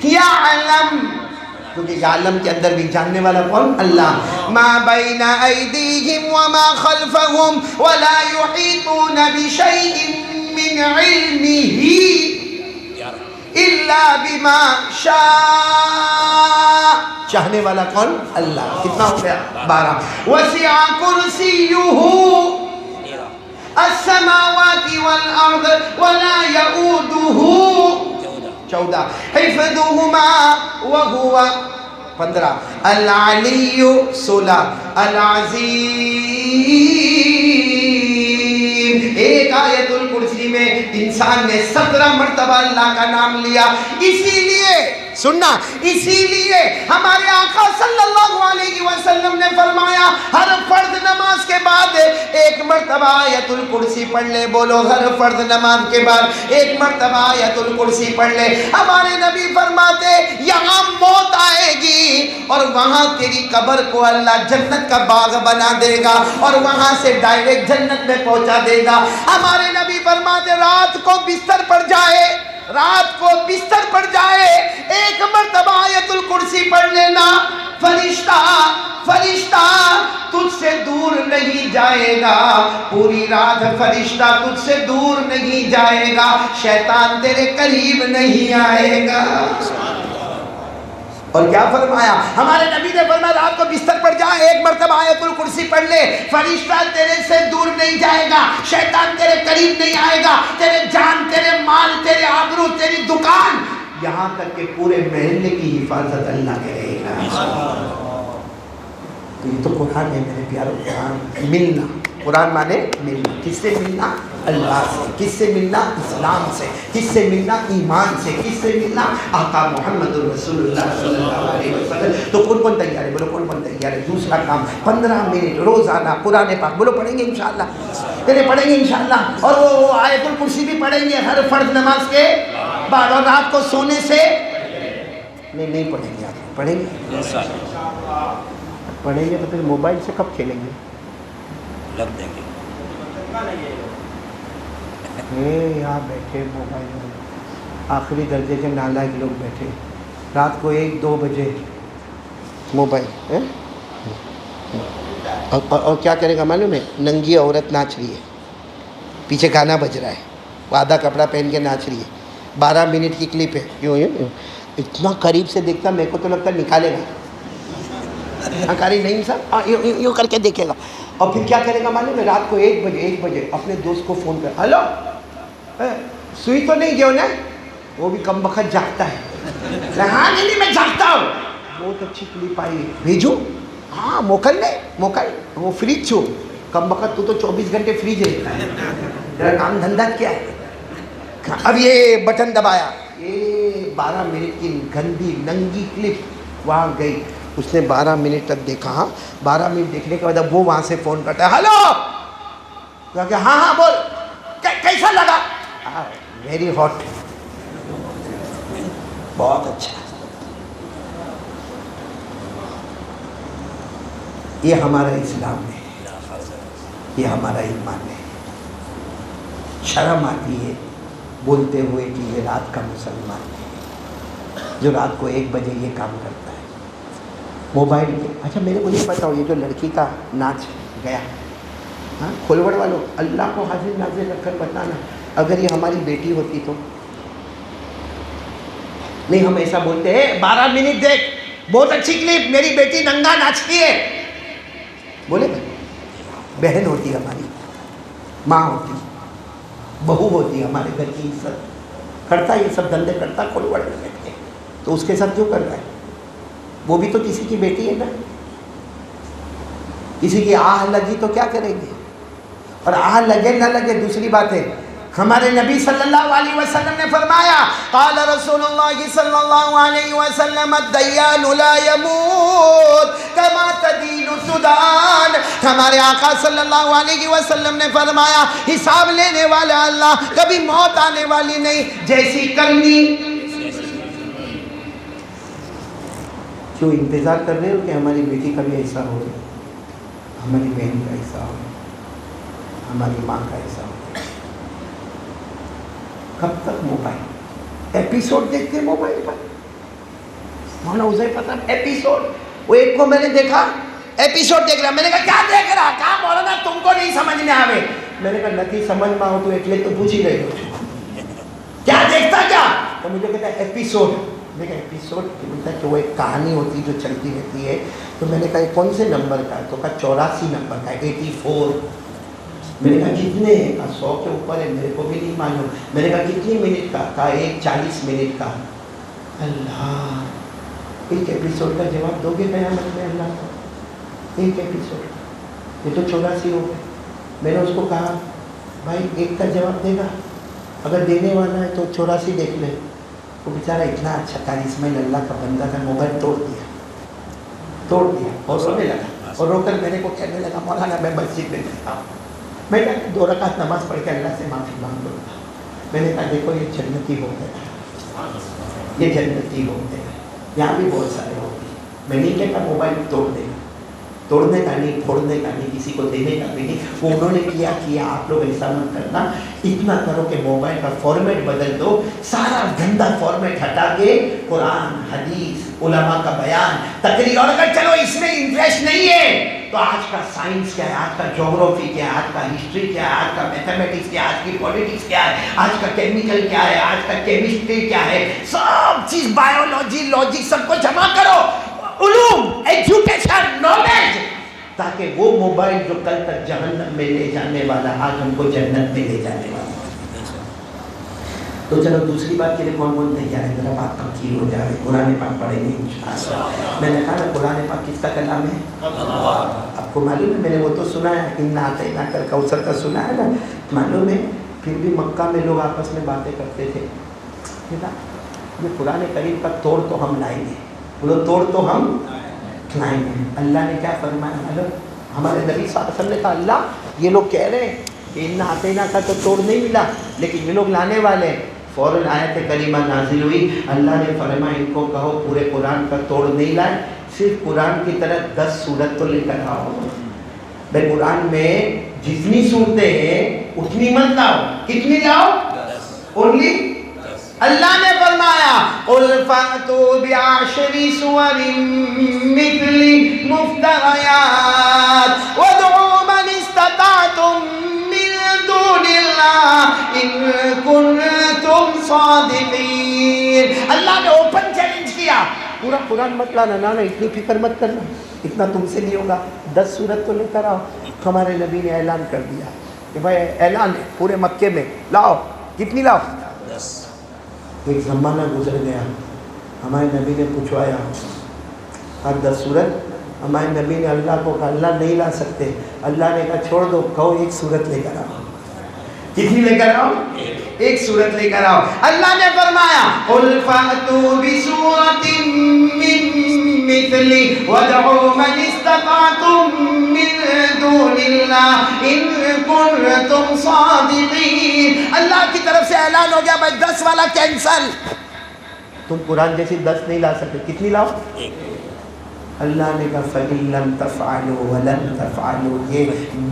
یعلم، کیونکہ یعلم کے اندر بھی جاننے والا کون؟ اللہ. ما بین ایدیہم وما خلفہم ولا یحیطون بشیء من علمہ الا بما شاء، چاہنے والا کون؟ اللہ. کتنا ہو گیا؟ 12. وسع کرسیہ السماوات والارض ولا یؤودہ 14. حفظہما وہو 15. العلی 16. العظیم. ایک آیت الکرسی میں انسان نے 17 مرتبہ اللہ کا نام لیا. اسی لیے سننا، اسی لیے ہمارے آقا صلی اللہ علیہ وسلم نے فرمایا ہر فرض نماز کے بعد 1 مرتبہ آیت الکرسی پڑھ لے. بولو، ہر فرض نماز کے بعد 1 مرتبہ آیت الکرسی پڑھ لے. ہمارے نبی فرماتے یہاں موت آئے گی اور وہاں تیری قبر کو اللہ جنت کا باغ بنا دے گا اور وہاں سے ڈائریکٹ جنت میں پہنچا دے گا. ہمارے نبی فرماتے رات کو بستر پر جائے، رات کو بستر پر جائے 1 مرتبہ آیت الکرسی پڑھ لینا، فرشتہ تجھ سے دور نہیں جائے گا. پوری رات فرشتہ تجھ سے دور نہیں جائے گا، شیطان تیرے قریب نہیں آئے گا. اور کیا فرمایا ہمارے نبی نے؟ فرمایا رات کو بستر پر جا، 1 مرتبہ آیت الکرسی پڑھ لے، فرشتہ تیرے سے دور نہیں جائے گا، شیطان تیرے قریب نہیں آئے گا. تیرے جان، تیرے مال، تیرے آبرو، تیری دکان، یہاں تک کہ پورے محلے کی حفاظت اللہ کرے گا. تو یہ تو قرآن ہے میرے پیاروں. قرآن ملنا، قرآن مانے ملنا. کس سے ملنا؟ اللہ سے. کس سے ملنا؟ اسلام سے. کس سے ملنا؟ ایمان سے. کس سے ملنا؟ آقا محمد رسول اللہ صلی اللہ علیہ وسلم. تو کون کون تیار ہے؟ بولو کون کون تیار ہے؟ دوسرا کام 15 منٹ روزانہ قرآن پاک بولو پڑھیں گے انشاءاللہ، پڑھیں گے انشاءاللہ. اور وہ آیت الکرسی بھی پڑھیں گے ہر فرض نماز کے بعد. اور رات کو سونے سے نہیں پڑھیں گے. آپ پڑھیں گے؟ پڑھیں گے تو پھر موبائل سے کب کھیلیں گے؟ لگ دیں گے. یہاں بیٹھے موبائل میں آخری درجے کے نالائق لوگ بیٹھے، رات کو 1-2 بجے موبائل. اور کیا کرے گا معلوم ہے؟ ننگی عورت ناچ رہی ہے، پیچھے گانا بج رہا ہے، وہ آدھا کپڑا پہن کے ناچ رہی ہے. 12 منٹ کی کلپ ہے. یوں اتنا قریب سے دیکھتا میرے کو تو لگتا نکالے گا. کاری نہیں صاحب، یوں کر کے دیکھے گا. اور پھر کیا کرے گا معلوم ہے؟ رات کو 1 بجے اپنے دوست کو فون کر، ہلو سوئی تو نہیں گئے نا؟ وہ بھی کم بخت جاگتا ہے. ہاں نہیں میں جاگتا ہوں. بہت اچھی کلپ آئی ہے، بھیجوں؟ ہاں موکل لے، موکل. وہ فریج چھو کم بخت، تو 24 گھنٹے فریج رہتا ہے. تیرا کام دھندا کیا ہے؟ اب یہ بٹن دبایا، یہ 12 منٹ کی گندی ننگی کلپ وہاں گئی. اس نے 12 منٹ تک دیکھا. ہاں 12 منٹ دیکھنے کے بعد اب وہ وہاں سے فون کرتا ہے, ہلو, کہ ہاں ہاں بول, کیسا لگا؟ ویری ہاٹ, بہت اچھا. یہ ہمارا اسلام ہے, یہ ہمارا ایمان ہے. شرم آتی ہے بولتے ہوئے کہ یہ رات کا مسلمان ہے جو رات کو 1 بجے یہ کام کرتا ہے موبائل کے. اچھا میرے کو یہ بتاؤ, یہ جو لڑکی کا ناچ گیا, ہاں کھولوڑ والوں, اللہ کو حاضر ناظر رکھ کر بتانا, اگر یہ ہماری بیٹی ہوتی تو نہیں. ہم ایسا بولتے ہیں 12 منٹ دیکھ, بہت اچھی کلپ, میری بیٹی ننگا ناچتی ہے. بولے بہن ہوتی ہماری, ماں ہوتی, بہو ہوتی, ہمارے گھر کی عزت کرتا, یہ سب دندے کرتا کھولوڑ میں بیٹھ کے, تو اس کے ساتھ کیوں کر رہا ہے؟ وہ بھی تو کسی کی بیٹی ہے نا. کسی کی آہ لگی تو کیا کریں گے, اور آہ لگے نہ لگے دوسری بات ہے. ہمارے نبی صلی اللہ علیہ وسلم نے فرمایا, قال رسول اللہ صلی اللہ علیہ وسلم الدیان لا يموت کما تدین السدان. ہمارے آقا صلی اللہ علیہ وسلم نے فرمایا, حساب لینے والا اللہ, کبھی موت آنے والی نہیں, جیسی کرنی. کیوں انتظار کر رہے ہو کہ ہماری بیٹی کا بھی ایسا ہو, ہماری بہن کا ایسا ہو, ہماری ماں کا ایسا ہو؟ کب تک موبائل, ایپیسوڈ دیکھتے موبائل پر. مولانا حذیفہ صاحب ایپیسوڈ, وہ ایک کو میں نے دیکھا ایپیسوڈ دیکھ رہا, میں نے کہا کیا دیکھ رہا؟ کہا مولانا تم کو نہیں سمجھ میں آوے. میں نے کہا نتی سمجھ میں آؤ تو ایٹلے تو پوچھ ہی رہی ہو, کیا دیکھتا کیا؟ تو مجھے کہتا ہے ایپیسوڈ. میں کہا ایپیسوڈ بولتا ہے کہ وہ ایک کہانی ہوتی جو چلتی رہتی ہے. تو میں نے کہا کون سے نمبر کا ہے؟ تو کہا 84 نمبر کا, 84. میں نے کہا کتنے ہیں؟ کہا 100 کے اوپر ہے, میرے کو بھی نہیں معلوم. میں نے کہا کتنی منٹ کا؟ کہا 40 منٹ کا. اللہ, ایک ایپیسوڈ کا جواب دو گے قیامت میں اللہ کو؟ ایک ایپیسوڈ, یہ تو 84 ہو گئے. میں نے اس کو کہا بھائی ایک کا جواب دے گا, اگر دینے والا ہے تو 84 دیکھ لے. وہ بیچارہ اتنا اچھا کارسمائل اللہ کا بندہ تھا, موبائل توڑ دیا اور رونے لگا. اور رو کر میرے کو کہنے لگا, مولانا میں مسجد میں بیٹھا ہوں, میں نے 2 رکعت نماز پڑھ کے اللہ سے معافی مانگ لوں گا. میں نے کہا دیکھو یہ جنتی ہو گیا, یہ جنتی ہو گیا. یہاں بھی بہت سارے ہوتے ہیں. میں نہیں کہتا موبائل توڑ دے, توڑنے کا نہیں, پھوڑنے کا نہیں, کسی کو دینے کا بھی نہیں. وہ انہوں نے کیا آپ لوگ ایسا مت کرنا. اتنا کرو کہ موبائل کا فارمیٹ بدل دو, سارا گندا فارمیٹ ہٹا کے قرآن, حدیث, علماء کا بیان, تقریر. اور اگر چلو اس میں انٹرسٹ نہیں ہے تو آج کا سائنس کیا ہے, آج کا جغرافی کیا ہے, آج کا ہسٹری کیا ہے, آج کا میتھمیٹکس کیا ہے, آج کی پولیٹکس کیا ہے, آج کا کیمیکل کیا ہے, آج کا کیمسٹری کیا ہے, سب چیز بایولوجی, لاجک, سب کو جمع کرو. علوم, ایجوکیشن, نالج, تاکہ وہ موبائل جو کل تک جہنم میں لے جانے والا آج ہم کو جنت میں لے جانے والا. تو چلو دوسری بات کے لیے کون تیار ہے؟ ذرا بات تمکین ہو جائے. قرآن پاک پڑھیں گے انشاءاللہ. میں نے کہا نا قرآن پاک کس کا کلام ہے؟ آپ کو معلوم ہے, میں نے وہ تو سنا ہے, انا اعطیناک الکوثر کا سنا ہے نا, معلوم ہے. پھر بھی مکہ میں لوگ آپس میں باتیں کرتے تھے, یہ قرآن کریم کا توڑ تو ہم لائیں گے, بولو توڑ تو ہم لائیں گے. اللہ نے کیا فرمایا؟ مطلب ہمارے نبی صلی اللہ علیہ وسلم نے کہا اللہ یہ لوگ کہہ رہے ہیں کہ انا اعطیناک کا تو توڑ نہیں ملا, لیکن یہ لوگ لانے والے ہیں. فوراً آیت کریمہ نازل ہوئی, اللہ نے فرمایا ان کو کہو پورے قرآن کا توڑ نہیں لائے, صرف قرآن کی طرح 10 سورت تو لے کر آؤ. بھائی قرآن میں جتنی صورتیں ہیں اتنی مت لاؤ, کتنی لاؤ؟ اونلی. اللہ نے فرمایا قل فأتوا بعشر سور مثلی مفتریات وادعوا من استطعتم من دون اللہ ان کنتم صادقین. اللہ نے اوپن چیلنج کیا, پورا قرآن مت لانا, نا اتنی فکر مت کرنا, اتنا تم سے نہیں ہوگا, 10 سورت تو لے کر آؤ. ہمارے نبی نے اعلان کر دیا کہ بھائی اعلان ہے پورے مکے میں, لاؤ. کتنی لاؤ؟ 10. ایک زمانہ گزر گیا, ہمارے نبی نے پوچھوایا آپ 10 سورت. ہمارے نبی نے اللہ کو کہا اللہ نہیں لا سکتے. اللہ نے کہا چھوڑ دو, کہو 1 سورت لے کر آؤ. کتنی لے کر آؤ؟ ایک سورت لے کر آؤ. اللہ نے فرمایا قل فأتوا بسورة من مثله وادعوا من استطعتم من دون الله إن كنتم صادقين. اللہ کی طرف سے اعلان ہو گیا بھائی 10 والا کینسل. تم قرآن جیسی 10 نہیں لا سکتے. کتنی لاؤ؟ اللہ نے کہا فَإِن لَمْ تَفْعَلُوا وَلَمْ تَفْعَلُوا. یہ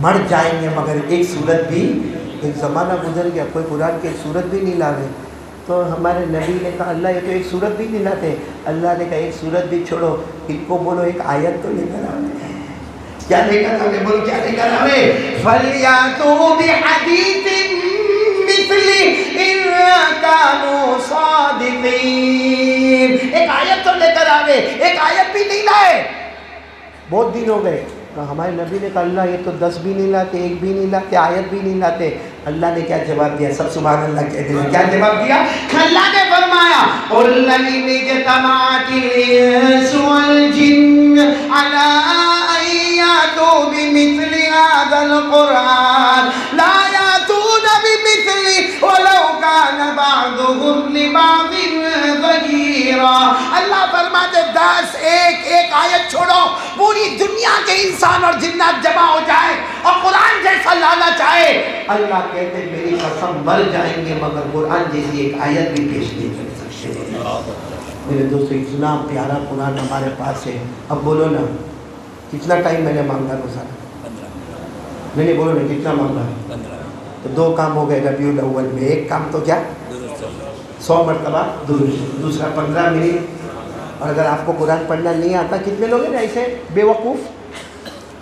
مر جائیں گے مگر ایک سورت بھی. ایک زمانہ گزر گیا کوئی قرآن کی ایک سورت بھی نہیں لا رہے. تو ہمارے نبی نے کہا اللہ یہ تو ایک سورت بھی نہیں لاتے. اللہ نے کہا ایک سورت بھی چھوڑو, ان کو بولو ایک آیت تو لے کر آؤ. کیا لے کر آؤ؟ بولو کیا لے کر آؤ؟ فَلْيَأْتُوا بِحَدِيثٍ مِثْلِهِ إِن كَانُوا صَادِقِينَ. ایک آیت تو لے کر آوے. ایک آیت بھی نہیں لائے. بہت دن ہو گئے. ہمارے نبی نے کہا اللہ یہ تو 10 بھی نہیں لاتے, ایک بھی نہیں لاتے, آیت بھی نہیں لاتے. اللہ نے کیا جواب دیا؟ سب سبحان اللہ کہتے ہیں. کیا جواب دیا؟ اللہ نے فرمایا قُلْ لَئِنِ اجْتَمَعَتِ الْإِنسُ وَالْجِنُّ عَلَىٰ أَن يَأْتُوا بِمِثْلِ هَٰذَا الْقُرْآنِ لَا يَأْتُونَ بِمِثْلِهِ وَلَوْ كَانَ بَعْضُهُمْ لِبَعْضٍ ظَهِيرًا. اللہ فرماتے 10 ایک آیت چھوڑو, پوری دنیا کے انسان اور جنات جمع ہو جائے اور قرآن جیسا لانا چاہے, اللہ کہتے ہیں میری قسم مر جائیں گے مگر قرآن جیسی ایک آیت بھی پیش نہیں کر سکتے. میرے دوستو اتنا پیارا قرآن ہمارے پاس ہے. اب بولو نا کتنا ٹائم میں نے مانگا روزانہ؟ میں نے بولو نا کتنا مانگا؟ تو 2 کام ہو گئے ربیع الاول میں. ایک کام تو کیا 100 مرتبہ درود, دوسرا 15 منٹ. اور اگر آپ کو قرآن پڑھنا نہیں آتا, کتنے لوگ ہیں نا ایسے بے وقوف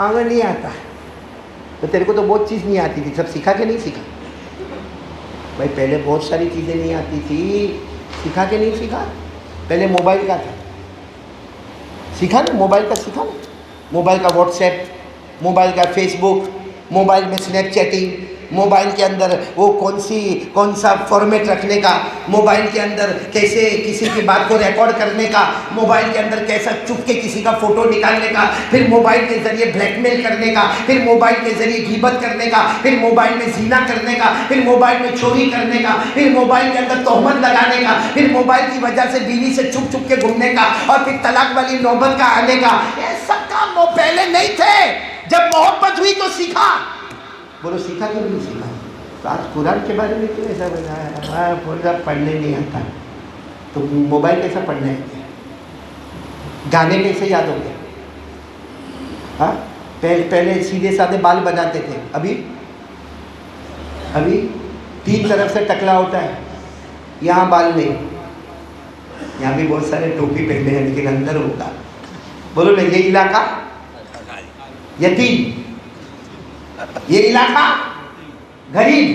آگے نہیں آتا, تو تیرے کو تو بہت چیز نہیں آتی تھی, سب سکھا کے نہیں سیکھا بھائی. پہلے بہت ساری چیزیں نہیں آتی تھی, سکھا کے نہیں سیکھا. پہلے موبائل کا تھا, سیکھا نا موبائل کا, سیکھا نا موبائل کا واٹس ایپ, موبائل کا فیس بک, موبائل میں اسنیپ چیٹنگ, موبائل کے اندر وہ کون سا فارمیٹ رکھنے کا, موبائل کے اندر کیسے کسی کی بات کو ریکارڈ کرنے کا, موبائل کے اندر کیسا چپ کے کسی کا فوٹو نکالنے کا, پھر موبائل کے ذریعے بلیک میل کرنے کا, پھر موبائل کے ذریعے غیبت کرنے کا, پھر موبائل میں زنا کرنے کا, پھر موبائل میں چوری کرنے کا, پھر موبائل کے اندر تہمت لگانے کا, پھر موبائل کی وجہ سے بیوی سے چھپ کے گھومنے کا, اور پھر طلاق والی نوبت کا آنے کا. یہ سب کام وہ پہلے نہیں تھے. جب محبت ہوئی تو سیکھا. بولو سیکھا کہ نہیں سیکھا؟ تو آج قرآن کے بارے میں کیوں ایسا بتایا؟ بولتا پڑھنے نہیں آتا تو موبائل کیسا پڑھنا ہے؟ گانے کیسے یاد ہو گئے؟ ہاں پہلے سیدھے سادھے بال بناتے تھے, ابھی 3 طرف سے ٹکلا ہوتا ہے. یہاں بال نہیں, یہاں بھی بہت سارے ٹوپی پہنتے ہیں لیکن اندر ہوتا. بولو نا یہ علاقہ یتیم, یہ علاقہ غریب,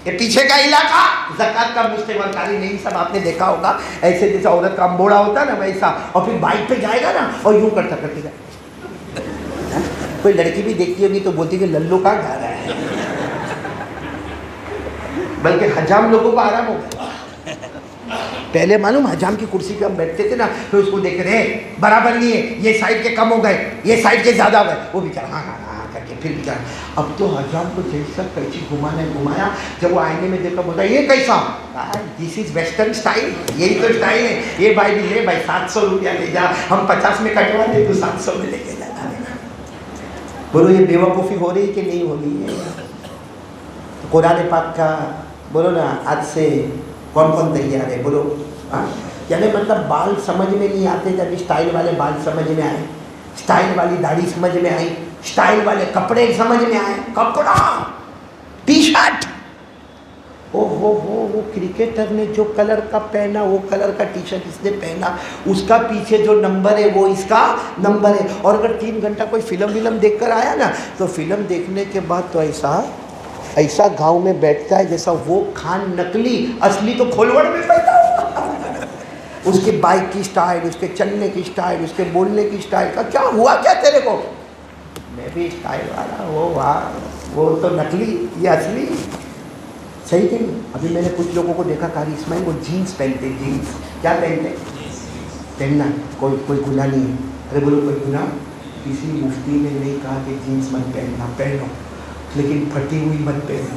یہ پیچھے کا علاقہ زکوٰۃ کا مستحق کاری. نہیں سب آپ نے دیکھا ہوگا ایسے جیسا عورت کا امبوڑا ہوتا ہے نا ویسا, اور پھر بائک پہ جائے گا نا اور یوں کرتا کرتے جائے. کوئی لڑکی بھی دیکھتی ہوگی تو بولتی کہ للو کہاں جا رہا ہے, بلکہ حجام لوگوں کو آرام ہو گیا. پہلے معلوم حجام کی کرسی پہ ہم بیٹھتے تھے نا تو اس کو دیکھ رہے برابر نہیں ہے, یہ سائڈ کے کم ہو گئے, یہ سائڈ کے زیادہ ہو گئے, وہ بیچارہ ہاں ہاں ہاں کر کے پھر بیچارہ. اب تو حجام کو جیسا کیچی گھمایا, جب وہ آئینے میں دیکھا بولتا یہ کیسا, دس از ویسٹرن اسٹائل, یہی تو اسٹائل ہے. یہ بھائی بھی لے بھائی 700 روپیہ لے جا, ہم 50 میں کٹوا دیں تو 700 میں لے کے جانا. بولو یہ بے وقوفی ہو رہی کہ نہیں ہو رہی ہے؟ قرآن پاک کا بولو نا آج سے کون تیار ہے؟ بولو. یعنی مطلب بال سمجھ میں نہیں آتے, جب اسٹائل والے بال سمجھ میں آئے, اسٹائل والی داڑھی سمجھ میں آئی, اسٹائل والے کپڑے سمجھ میں آئے. کپڑا ٹی شرٹ, او ہو وہ کرکٹر نے جو کلر کا پہنا وہ کلر کا ٹی شرٹ اس نے پہنا, اس کا پیچھے جو نمبر ہے وہ اس کا نمبر ہے. اور اگر 3 گھنٹہ کوئی فلم دیکھ کر آیا نا تو فلم دیکھنے کے بعد تو ایسا گاؤں میں بیٹھتا ہے جیسا وہ خان نکلی, اصلی تو کھولوڑ میں بیٹھا ہوا. اس کے بائک کی سٹائل, اس کے چلنے کی سٹائل, اس کے بولنے کی سٹائل کا کیا ہوا کیا تیرے کو؟ میں بھی سٹائل والا, وہ تو نکلی, یہ اصلی. صحیح کہ نہیں؟ ابھی میں نے کچھ لوگوں کو دیکھا قاری اسماعیل, وہ جینس پہنتے, جینس کیا پہنتے, پہننا کوئی گناہ نہیں ہے. ارے بولو کوئی گناہ, کسی مفتی نے نہیں کہا کہ جینس مت پہننا, پہنو لیکن پھٹی ہوئی مت پہنو.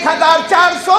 1400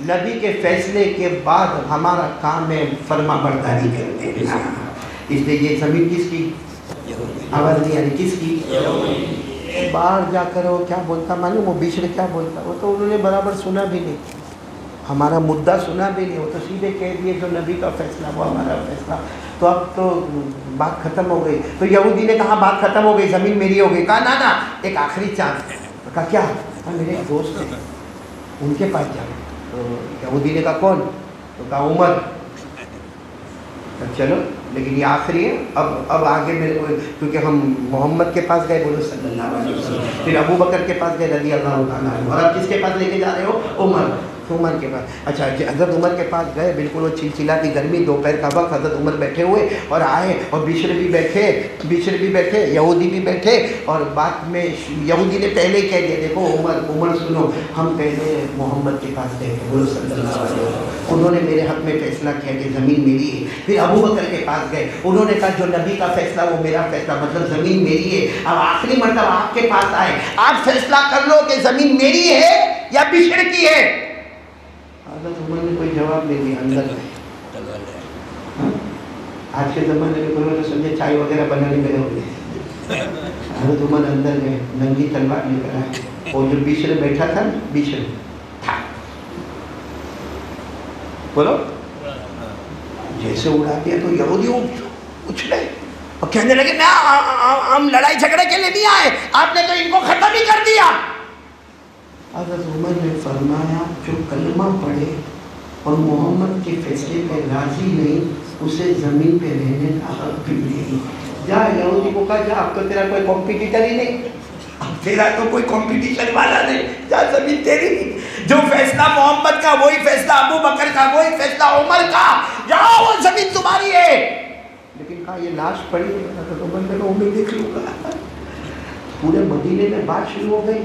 نبی کے فیصلے کے بعد ہمارا کام ہے فرما برداری کرتے ہیں. اس لیے یہ زمین کس کی؟ آواز نہیں آ رہی، کس کی؟ باہر جا کر وہ کیا بولتا معلوم، وہ بشر کیا بولتا، وہ تو انہوں نے برابر سنا بھی نہیں، ہمارا مدعا سنا بھی نہیں، وہ تو سیدھے کہہ دیے جو نبی کا فیصلہ وہ ہمارا فیصلہ. تو اب تو بات ختم ہو گئی. تو یہودی نے کہا بات ختم ہو گئی، زمین میری ہو گئی. کہا نا ایک آخری چانس ہے. کہا کیا؟ میرے ایک دوست ہیں ان کے پاس جاؤ. تو یہودی نے کہا کون؟ تو کہا عمر. چلو لیکن یہ آخری ہے، اب آگے میرے کو، کیونکہ ہم محمد کے پاس گئے بولو صلی اللہ علیہ وسلم، پھر ابو بکر کے پاس گئے رضی اللہ تعالیٰ عنہ، اور اب کس کے پاس لے کے جا رہے ہو؟ عمر. عمر کے پاس. اچھا حضرت عمر کے پاس گئے، بالکل وہ چلچلاتی گرمی، دوپہر کا وقت، حضرت عمر بیٹھے ہوئے اور آئے، اور بشر بھی بیٹھے، یہودی بھی بیٹھے. اور بات میں یہودی نے پہلے ہی کہہ دیا دیکھو عمر سنو، ہم پہلے محمد کے پاس گئے تھے بولو صلی اللہ علیہ وسلم، انہوں نے میرے حق میں فیصلہ کیا کہ زمین میری ہے. پھر ابو بکر کے پاس گئے، انہوں نے کہا جو نبی کا فیصلہ وہ میرا فیصلہ، مطلب زمین میری ہے. اب آخری مرتبہ آپ کے پاس آئے، آپ فیصلہ کر لو کہ زمین میری ہے یا بشر کی ہے. حضرت عمر نے کوئی جواب نہیں دیا. اندر میں آج کے زمانے میں کوئی تو سمجھے چائے وغیرہ بنانے گئے ہوتے. حضرت عمر اندر میں ننگی تلوار لے کر آئے، اور جو بشر بیٹھا تھا بشر تھا بولو جیسے اڑا دیا. تو یہودی اچھلے اور کہنے لگے نا ہم لڑائی جھگڑے کے لیے نہیں آئے، آپ نے تو ان کو ختم ہی کر دیا. حضرت عمر نے فرمایا جو کلمہ پڑھے اور محمد کے فیصلے پہ راضی نہیں، اسے زمین پہ رہنے کا حق بھی نہیں. جا یہودی کو کہا جا، اب تو تیرا کوئی کمپیٹیٹر ہی نہیں، اب تیرا تو کوئی کمپٹیشن والا نہیں، جا زمین تیری نہیں. جو فیصلہ محمد کا وہی فیصلہ ابو بکر کا، وہی فیصلہ عمر کا، جاؤ وہ زمین تمہاری ہے. لیکن کہا یہ لاش پڑی ہے، حضرت عمر نے کہا میں دیکھ لوں گا. پورے مدینے میں بات شروع ہو گئی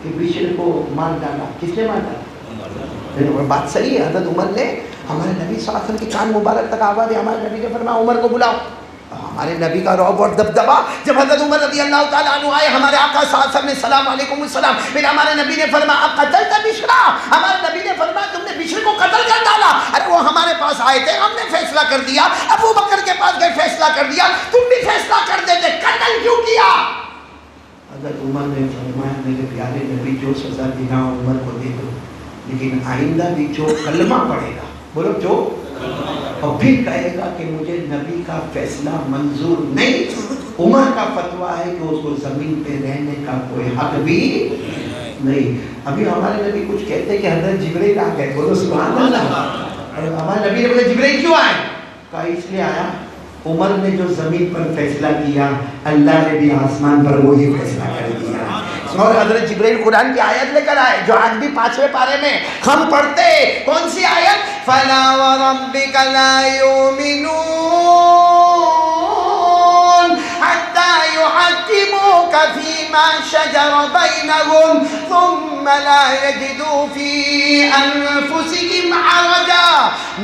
کہ بشر کو مار ڈالا. کس نے مار ڈالا؟ بات صحیح ہے. حضرت عمر نے ہمارے نبی صلی اللہ علیہ وسلم کی کان مبارک تک آواز ہے، ہمارے نبی نے فرمایا عمر کو بلاؤ. ہمارے نبی کا رعب اور دبدبا، جب حضرت عمر رضی اللہ تعالیٰ عنہ آئے، ہمارے آقا صلی اللہ علیہ وسلم نے سلام علیکم السلام، پھر ہمارے نبی نے فرمایا قتلت بشرا، ہمارے نبی نے فرمایا تم نے بشر کو قتل کر ڈالا. ارے وہ ہمارے پاس آئے تھے، ہم نے فیصلہ کر دیا. ابو بکر کے پاس گئے، فیصلہ کر دیا. تم بھی فیصلہ کر دیتے، قتل کیوں کیا؟ حضرت عمر نے فرمایا میرے پیارے نبی جو سزا دینا عمر کو دے دو، لیکن آئندہ بھی جو کلمہ پڑھے گا، بولو جو، اور پھر کہے گا کہ مجھے نبی کا فیصلہ منظور نہیں، عمر کا فتویٰ ہے کہ اس کو زمین پہ رہنے کا کوئی حق بھی نہیں. ابھی ہمارے نبی کچھ کہتے کہ حضرت جبرائیل آ گئے، بولو سبحان اللہ. ہمارے نبی نے بولے جبرائیل کیوں آئے؟ کہا اس لیے آیا عمر نے جو زمین پر فیصلہ کیا اللہ نے بھی آسمان پر وہی فیصلہ کر دیا. اور حضرت جبرائیل قرآن کی آیت لے کر آئے جو آج بھی 5ویں پارے میں ہم پڑھتے. کون سی آیت؟ فَلَا وَرَبِّكَ لَا يُؤْمِنُونَ حَتَّى يُحَكِّمُوكَ فِي مَا شَجَرَ بَيْنَهُمْ ثُمَّ لَا يَجِدُوا فِي أَنفُسِهِمْ حَرَجًا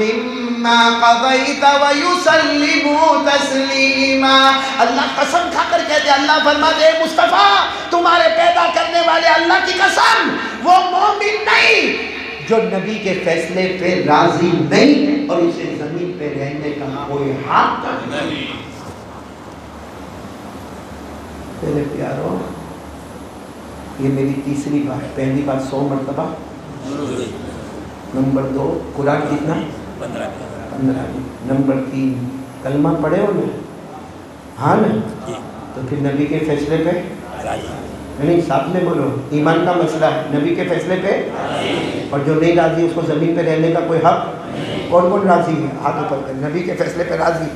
مِّمَّا قَضَيْتَ وَيُسَلِّمُوا تَسْلِيمًا. اللہ قسم کھا کر کہتے، اللہ فرماتے ہیں مصطفیٰ تمہارے پیدا کرنے والے اللہ کی قسم، وہ مومن نہیں جو نبی کے فیصلے پہ راضی نہیں اور اسے زمین پہ رہنے کا کوئی حق نہیں. میرے پیارو، یہ میری تیسری بات. پہلی بات 100 مرتبہ، نمبر 2 قرآن کتنا 15. نمبر 3 کلمہ پڑھے ہو نا؟ ہاں نا؟ تو پھر نبی کے فیصلے پہ نہیں، ساتھ میں بولو، ایمان کا مسئلہ ہے، نبی کے فیصلے پہ. اور جو نہیں راضی اس کو زمین پہ رہنے کا کوئی حق. کون کون راضی ہے؟ ہاتھ اوپر کر. نبی کے فیصلے پہ راضی.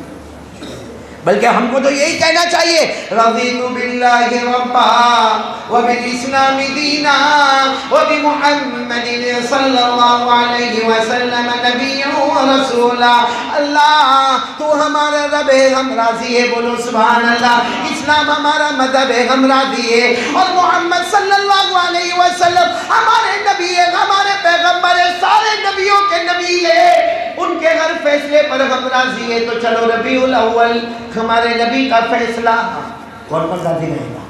بلکہ ہم کو تو یہی کہنا چاہیے رضیت باللہ ربا وبالاسلام دینا وبمحمد صلی اللہ علیہ وسلم نبیا ورسولا. اللہ تو ہمارا رب ہے، ہم راضی ہے، بولو سبحان اللہ. اسلام ہمارا مذہب ہے، ہم راضی ہے، اور محمد صلی اللہ علیہ وسلم ہمارے نبی ہے، ہمارے پیغمبر ہے، سارے نبیوں کے نبی ہے، ان کے ہر فیصلے پر ہم راضی ہے. تو چلو ربیع الاول ہمارے نبی کا فیصلہ، کون کون راضی رہے گا؟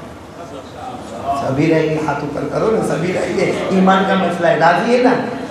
سبھی رہیں گے. ہاتھ اوپر کرو نا، سبھی رہیں گے. ایمان کا مسئلہ ہے، راضی ہے نا؟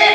1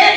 1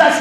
10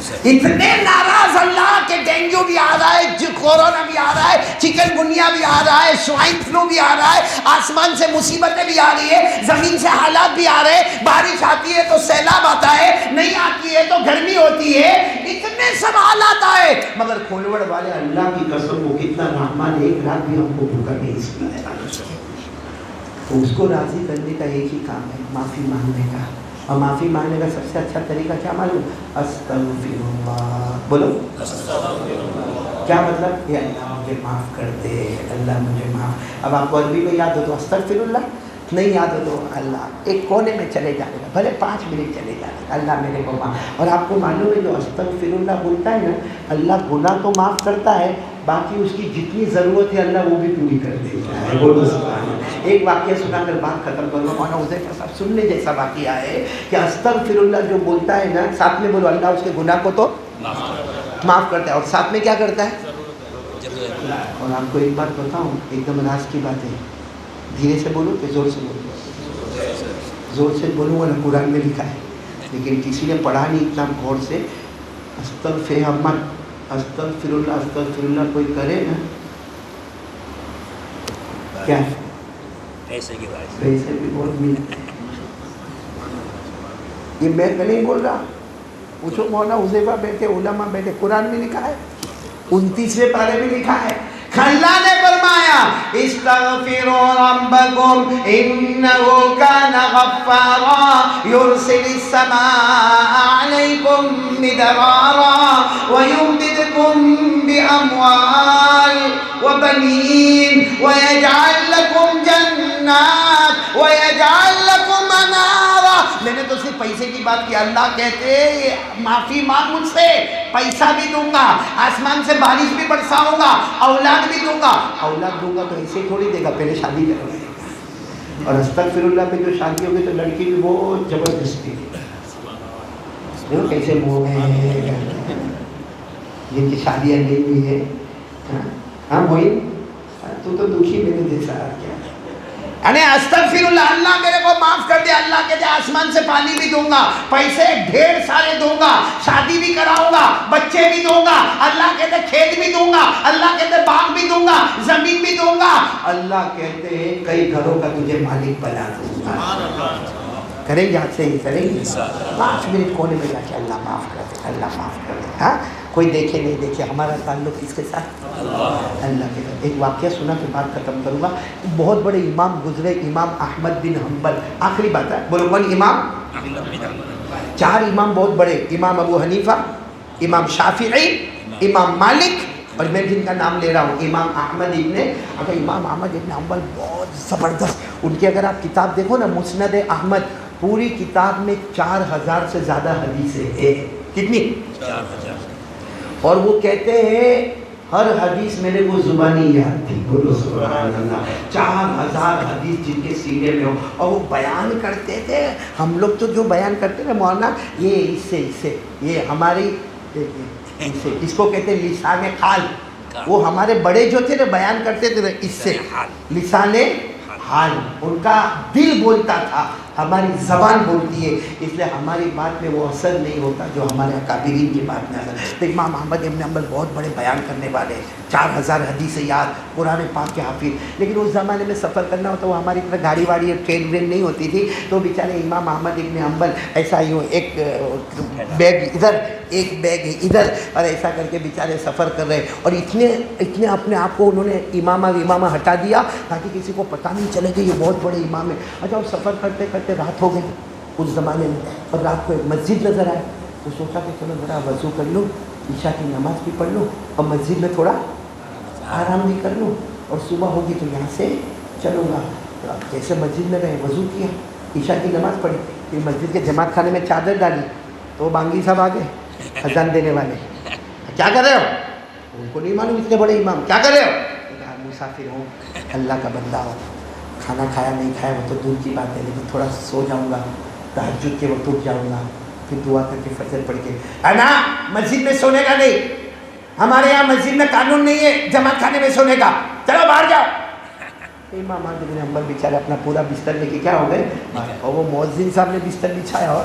اتنے ناراض اللہ کہ ڈینگو بھی آ رہا ہے، کورونا بھی آ رہا ہے، چکن گنیا بھی آ رہا ہے، سوائن فلو بھی آ رہا ہے، آسمان سے مصیبتیں بھی آ رہی ہے، زمین سے حالات بھی آ رہے ہیں، بارش آتی ہے تو سیلاب آتا ہے، نہیں آتی ہے تو گرمی ہوتی ہے، اتنے سب حالات آئے، مگر کھولوڑ والے اللہ کی قسم وہ کتنا رحمان، ایک رات بھی ہم کو بھوکا نہیں سکتا۔ تو اس کو راضی کرنے کا ایک ہی کام ہے، معافی مانگنے کا، اور معافی مانگنے کا سب سے اچھا طریقہ کیا معلوم؟ استغفر اللہ، بولو کیا مطلب؟ یہ اللہ مجھے معاف کر دے، اللہ مجھے معاف۔ اب آپ کو عربی میں یاد ہو تو استغفر اللہ، نہیں یاد ہو تو اللہ ایک کونے میں چلے جانے کا، بھلے 5 منٹ چلے جانے کا، اللہ میرے کو معاف۔ اور آپ کو معلوم ہے جو استغفر اللہ بولتا ہے نا، اللہ گناہ تو معاف کرتا ہے، باقی اس کی جتنی ضرورت ہے اللہ وہ بھی پوری کر دیتا ہے۔ بولو سبحان اللہ۔ ایک واقعہ سنا کر بات ختم کروں، مولانا حذیفہ صاحب سننے جیسا واقعہ ہے کہ استغفر اللہ جو بولتا ہے نا، ساتھ میں بولو اللہ اس کے گناہ کو تو معاف کرتا ہے، اور ساتھ میں کیا کرتا ہے؟ اور آپ کو ایک بات بتاؤں، ایک دم راز کی بات ہے، دھیرے سے بولو کہ زور سے بولو؟ زور سے بولوں گا نا، قرآن میں لکھا ہے، لیکن کسی نے پڑھا نہیں اتنا غور سے۔ استغفر اللہ کوئی کرے نا، کیا ہے؟ پیسے کی بات، پیسے بھی بہت ملتے ہیں۔ یہ میں نہیں بول رہا، پوچھو مولانا حذیفہ بیٹھے، علماء بیٹھے، قرآن میں لکھا ہے، 29ویں پارے میں لکھا ہے، اللہ نے فرمایا استغفروا ربکم انہ کان غفارا یرسل السماء علیکم مدرارا ویمددکم باموال وبنین ویجعل لکم جنات ویجعل لکم انہارا۔ میں نے تو صرف پیسے کی بات کی، اللہ کہتے معافی مانگ مجھ سے، پیسہ بھی دوں گا، آسمان سے بارش بھی برساؤں گا، اولاد بھی دوں گا۔ اولاد دوں گا تو ایسے تھوڑی دے گا، پہلے شادی کروائے گا۔ اور استغفر اللہ پہ جو شادی ہوگی تو لڑکی بھی بہت زبردستی دیکھو کیسے منہ میں جن کی شادیاں نہیں ہوئی ہے، ہاں وہی تو دکھی میرے جیسا کیا، یعنی استغفر اللہ، اللہ میرے کو معاف کر دے، اللہ کہتے آسمان سے پانی بھی دوں گا، پیسے ڈھیر سارے دوں گا، شادی بھی کراؤں گا، بچے بھی دوں گا، اللہ کہتے کھیت بھی دوں گا، اللہ کہتے باغ بھی دوں گا، زمین بھی دوں گا، اللہ کہتے ہیں کئی گھروں کا تجھے مالک بنا دوں گا۔ کریں گے آج سے ہی کریں گے، 5 منٹ کونے میں جا کے اللہ معاف کر دے، اللہ معاف کر دے، ہاں کوئی دیکھے نہیں دیکھے، ہمارا تعلق کس کے ساتھ؟ اللہ کے ساتھ۔ ایک واقعہ سنا کے بات ختم کروں گا، بہت بڑے امام گزرے، امام احمد بن حنبل، آخری بات ہے، بولو کون امام؟ 4 امام بہت بڑے، امام ابو حنیفہ، امام شافعی، امام مالک، اور میں جن کا نام لے رہا ہوں امام احمد ابن، اگر امام احمد ابن حنبل بہت زبردست، ان کی اگر آپ کتاب دیکھو نا مسند احمد، پوری کتاب میں 4000 سے زیادہ حدیثیں ہیں، کتنی؟ 4000۔ اور وہ کہتے ہیں ہر حدیث میرے کو زبانی یاد تھی، بولو سبحان اللہ، 4000 حدیث جن کے سینے میں ہو، اور وہ بیان کرتے تھے، ہم لوگ تو جو بیان کرتے ہیں مولانا یہ اس سے یہ ہماری اس کو کہتے ہیں لسان حال، وہ ہمارے بڑے جو تھے نا بیان کرتے تھے اس سے، لسان حال، ان کا دل بولتا تھا، ہماری زبان بولتی ہے، اس لیے ہماری بات میں وہ اثر نہیں ہوتا جو ہمارے اکابرین کی بات میں اثر۔ تو امام احمد ابن حنبل بہت بڑے بیان کرنے والے، 4000 حدیث یاد، قرآن پاک کے حافظ، لیکن اس زمانے میں سفر کرنا ہوتا وہ ہماری طرح گاڑی واڑی ٹرین ورین نہیں ہوتی تھی، تو بیچارے امام احمد ابن حنبل ایسا ہی ایک بیگ ادھر ایک بیگ ادھر، اور ایسا کر کے بیچارے سفر کر رہے، اور اتنے اپنے آپ کو انہوں نے امامہ ہٹا دیا تاکہ کسی کو پتہ نہیں چلے کہ یہ بہت بڑے امام ہیں۔ اچھا وہ سفر کرتے کرتے رات ہو گئی اس زمانے میں، اور رات کو ایک مسجد نظر آئے، تو سوچا کہ چلو ذرا وضو کر لوں، عشاء کی نماز بھی پڑھ لوں، اور مسجد میں تھوڑا آرام بھی کر لوں، اور صبح ہوگی تو یہاں سے چلوں گا۔ تو اب جیسے مسجد میں گئے، وضو کیا، عشاء کی نماز پڑھی، پھر مسجد کے جماعت خانے میں چادر ڈالی، تو بانگی صاحب آ گئے اذان دینے والے، کیا کر رہے ہو؟ ان کو نہیں معلوم اتنے بڑے امام، کیا کر رہے ہو؟ کہا مسافر ہوں، اللہ کا بندہ ہوں، کھانا کھایا نہیں کھایا وہ تو دور کی بات ہے، لیکن تھوڑا سو جاؤں گا، تہجد کے وقت اٹھ جاؤں گا، پھر دعا کر کے فجر پڑھ کے، نا مسجد میں سونے کا نہیں، ہمارے یہاں مسجد میں قانون نہیں ہے جماعت خانے میں سونے کا، چلو باہر جاؤ۔ امام احمد بن حنبل بیچارے اپنا پورا بستر لے کے کیا ہو گئے، اور وہ مؤذن صاحب نے بستر بچھایا اور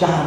4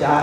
4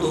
2।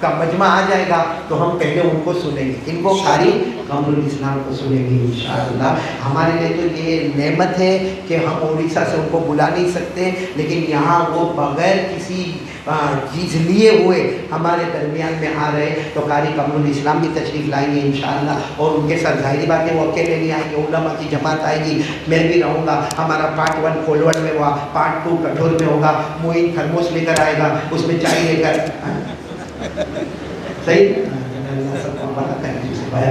کا مجمع آ جائے گا تو ہم پہلے ان کو سنیں گے. ان کو قاری قمر الاسلام کو سنیں گے انشاءاللہ. ہمارے لیے تو یہ نعمت ہے کہ ہم اڑیسہ سے ان کو بلا نہیں سکتے، لیکن یہاں وہ بغیر کسی چیز لیے ہوئے ہمارے درمیان میں آ رہے. تو قاری قمر الاسلام بھی تشریف لائیں گے انشاءاللہ، اور ان کے ساتھ ظاہری بات ہے وہ اکیلے نہیں آئیں گے، علماء کی جماعت آئے گی، میں بھی رہوں گا. ہمارا پارٹ 1 کھولوڑ میں ہوا، پارٹ 2 کٹھور میں ہوگا. معین تھرموس لے کر آئے گا، اس میں چائے لے کر صحیح. اللہ سب کو برکت کرے،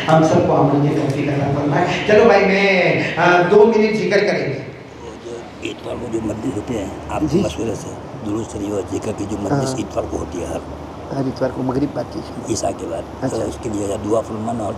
ہم سب کو عمل کی توفیق عطا فرمائے. چلو بھائی میں 2 منٹ ذکر کریں گے. وہ جو اتوار کو جو مجلس ہوتے ہیں آپ جی. کے مشورے سے درود شریف اور ذکر کی جو مجلس اتوار کو ہوتی ہے ہر اتوار کو مغرب بات کی عیسیٰ کے بعد، تو اس کے لیے دعا فرمانا اور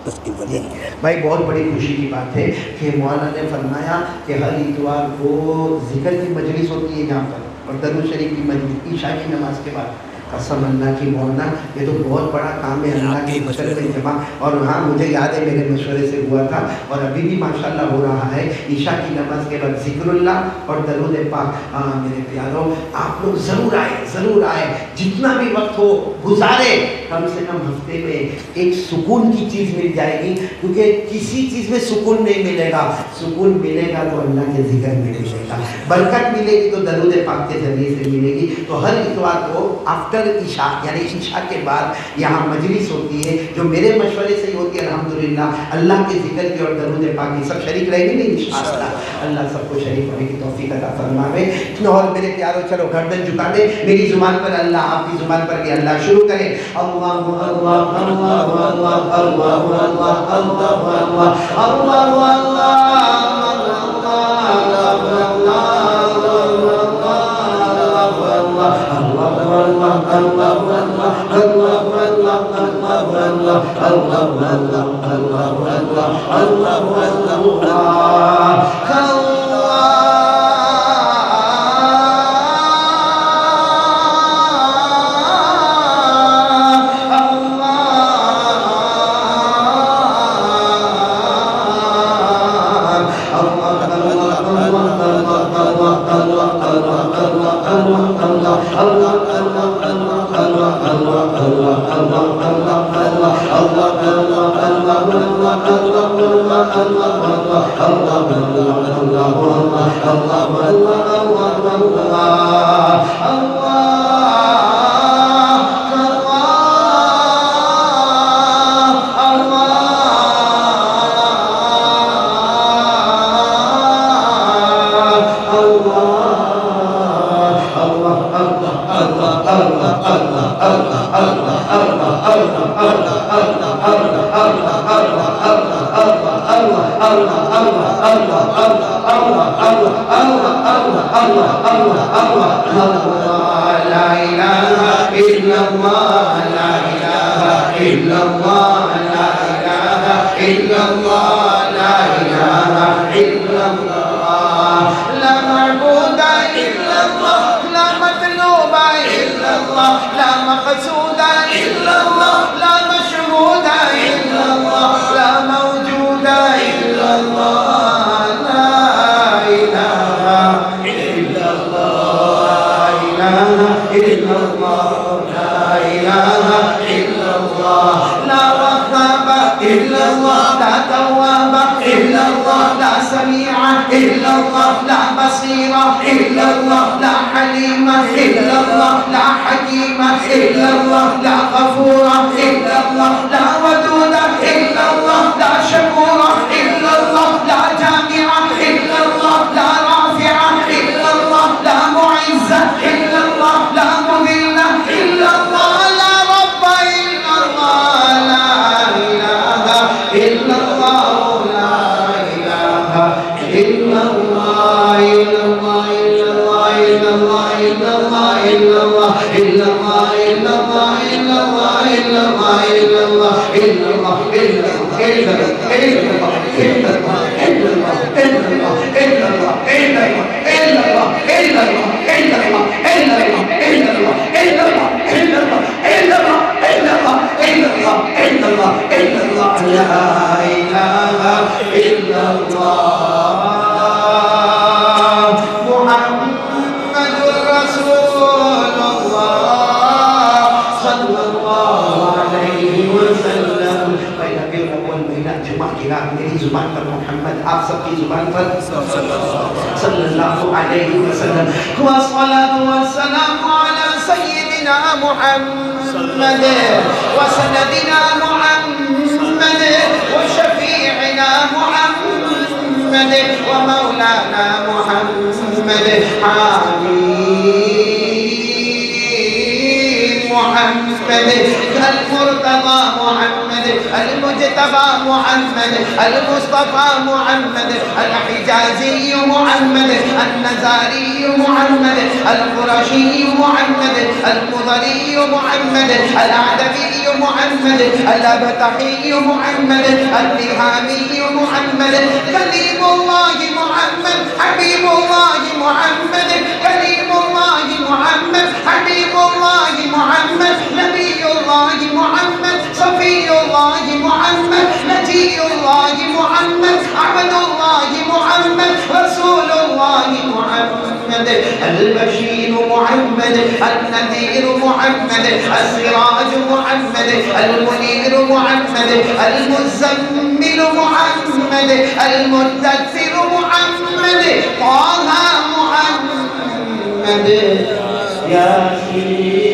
تشکیل کر جی. دینا. بھائی بہت بڑی خوشی کی بات ہے کہ مولانا نے فرمایا کہ ہر اتوار کو ذکر کی مجلس ہوتی ہے یہاں پر، اور درود شریف کی مجلس عشاء کی نماز کے بعد. قسم اللہ کی مولانا یہ تو بہت بڑا کام ہے اللہ کے مشورے میں جمع. اور ہاں مجھے یاد ہے میرے مشورے سے ہوا تھا، اور ابھی بھی ماشاءاللہ ہو رہا ہے. عشاء کی نماز کے بعد ذکر اللہ اور درود پاک. میرے پیاروں آپ لوگ ضرور آئے، ضرور آئے، جتنا بھی وقت ہو گزارے. کم سے کم ہفتے میں ایک سکون کی چیز مل جائے گی، کیونکہ کسی چیز میں سکون نہیں ملے گا. سکون ملے گا تو اللہ کے ذکر میں ملے گا، برکت ملے گی تو درود پاک کے ذریعے سے ملے گی. تو ہر اتوار کو آفٹر عشاء یعنی عشاء کے بعد یہاں مجلس ہوتی ہے، جو میرے مشورے سے ہی ہوتی ہے الحمدللہ. اللہ کے ذکر کی اور درود پاک کی سب شریک رہیں گے نا انشاءاللہ. اللہ سب کو شریک ہونے کی توفیق عطا فرمائے. اور میرے پیاروں چلو گردن جھکا دیں، میری زبان پر اللہ، آپ کی زبان پر بھی اللہ. شروع کریں. اللہ اللہ اللہ اللہ اللہ اللہ اللہ خیرات میری زبان پر محمد، آپ سب کی زبان پر صلی اللہ علیہ وسلم. والصلاة والسلام على سيدنا محمد وسندنا محمد وشفيعنا محمد ومولانا محمد حبيب محمد المرتضى محمد المجتبى محمد المصطفى محمد الحجازي محمد النزاري محمد القرشي محمد المضري محمد العدوي محمد الابتحي محمد التهامي محمد كليم الله محمد حبيب الله محمد كليم الله محمد حبيب الله محمد نبي الله محمد صفي الله محمد نجي الله محمد عبد الله محمد رسول الله محمد البشير محمد النذير محمد السراج محمد المنير محمد المزمل محمد المدثر محمد طه محمد ياسين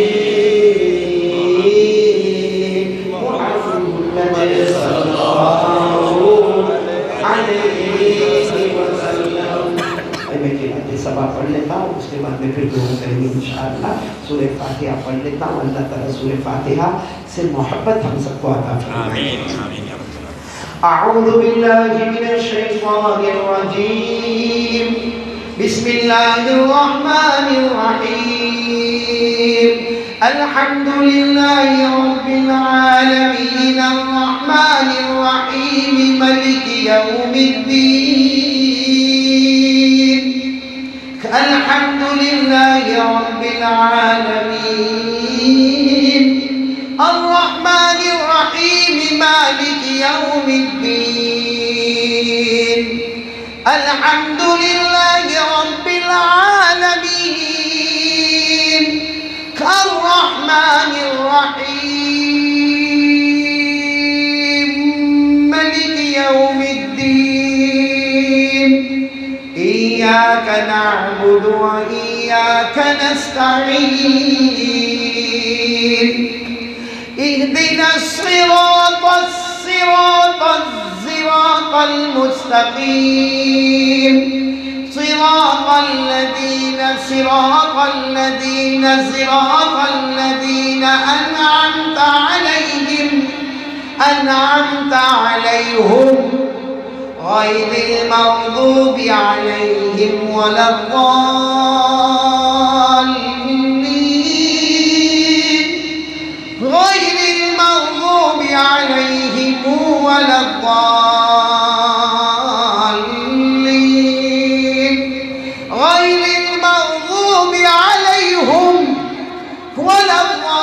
محمد صلى الله عليه وسلم. میں قرأت سبا پڑھ لیتا ہوں، اس کے بعد میں پھر دعا کریں گے انشاءاللہ. سورہ فاتحہ پڑھ لیتا ہوں. اللہ تعالیٰ سورہ فاتحہ سے محبت ہم سب کو عطا فرمائے. اعوذ باللہ من الشیطان الرجیم، بسم اللہ الرحمن الرحیم. الحمد للہ رب العالمین الرحمن الرحیم ملک یوم الدین. الحمد للہ رب العالمین الرحمن الرحیم مالک یوم الدین. الحمد للہ رب العالمین الرحمن الرحیم مالک یوم الدین. إياك نعبد وإياك نستعين. اهدنا الصراط المستقيم. صراط الذين أنعمت عليهم غير المغضوب عليهم ولا الضالين. غير المغضوب عليهم ولا الضالين. غير المغضوب عليهم ولا الضالين.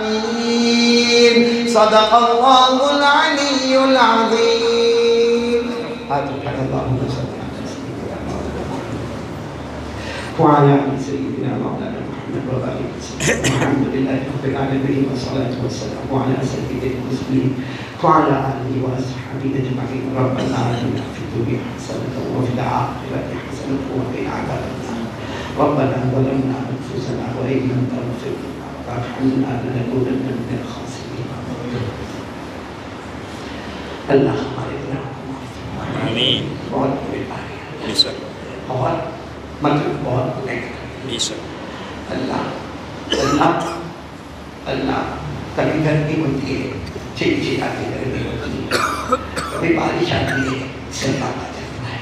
آمين. صدق الله العلي العظيم. اللهم صل على سيدنا وعلى آل سيدنا مولانا محمد وبارك وسلم. الحمد لله رب العالمين والصلاة والسلام على سيد المرسلين وعلى آله وأصحابه أجمعين. ربنا آتنا في الدنيا حسنة وفي الآخرة حسنة وقنا عذاب النار. ربنا ظلمنا أنفسنا وإن لم تغفر لنا وترحمنا لنكونن من الخاسرين. اللہ ہمارے گناہوں کو معاف فرمائے. آمین. بہت بڑی باری جی سر. اور مطلب بہت نیک. جی سر. اللہ اللہ اللہ کبھی گرمی ہوتی ہے، چڑچڑاتی گرمی ہوتی ہے، کبھی بارش آتی ہے، سیلاب آ جاتا ہے.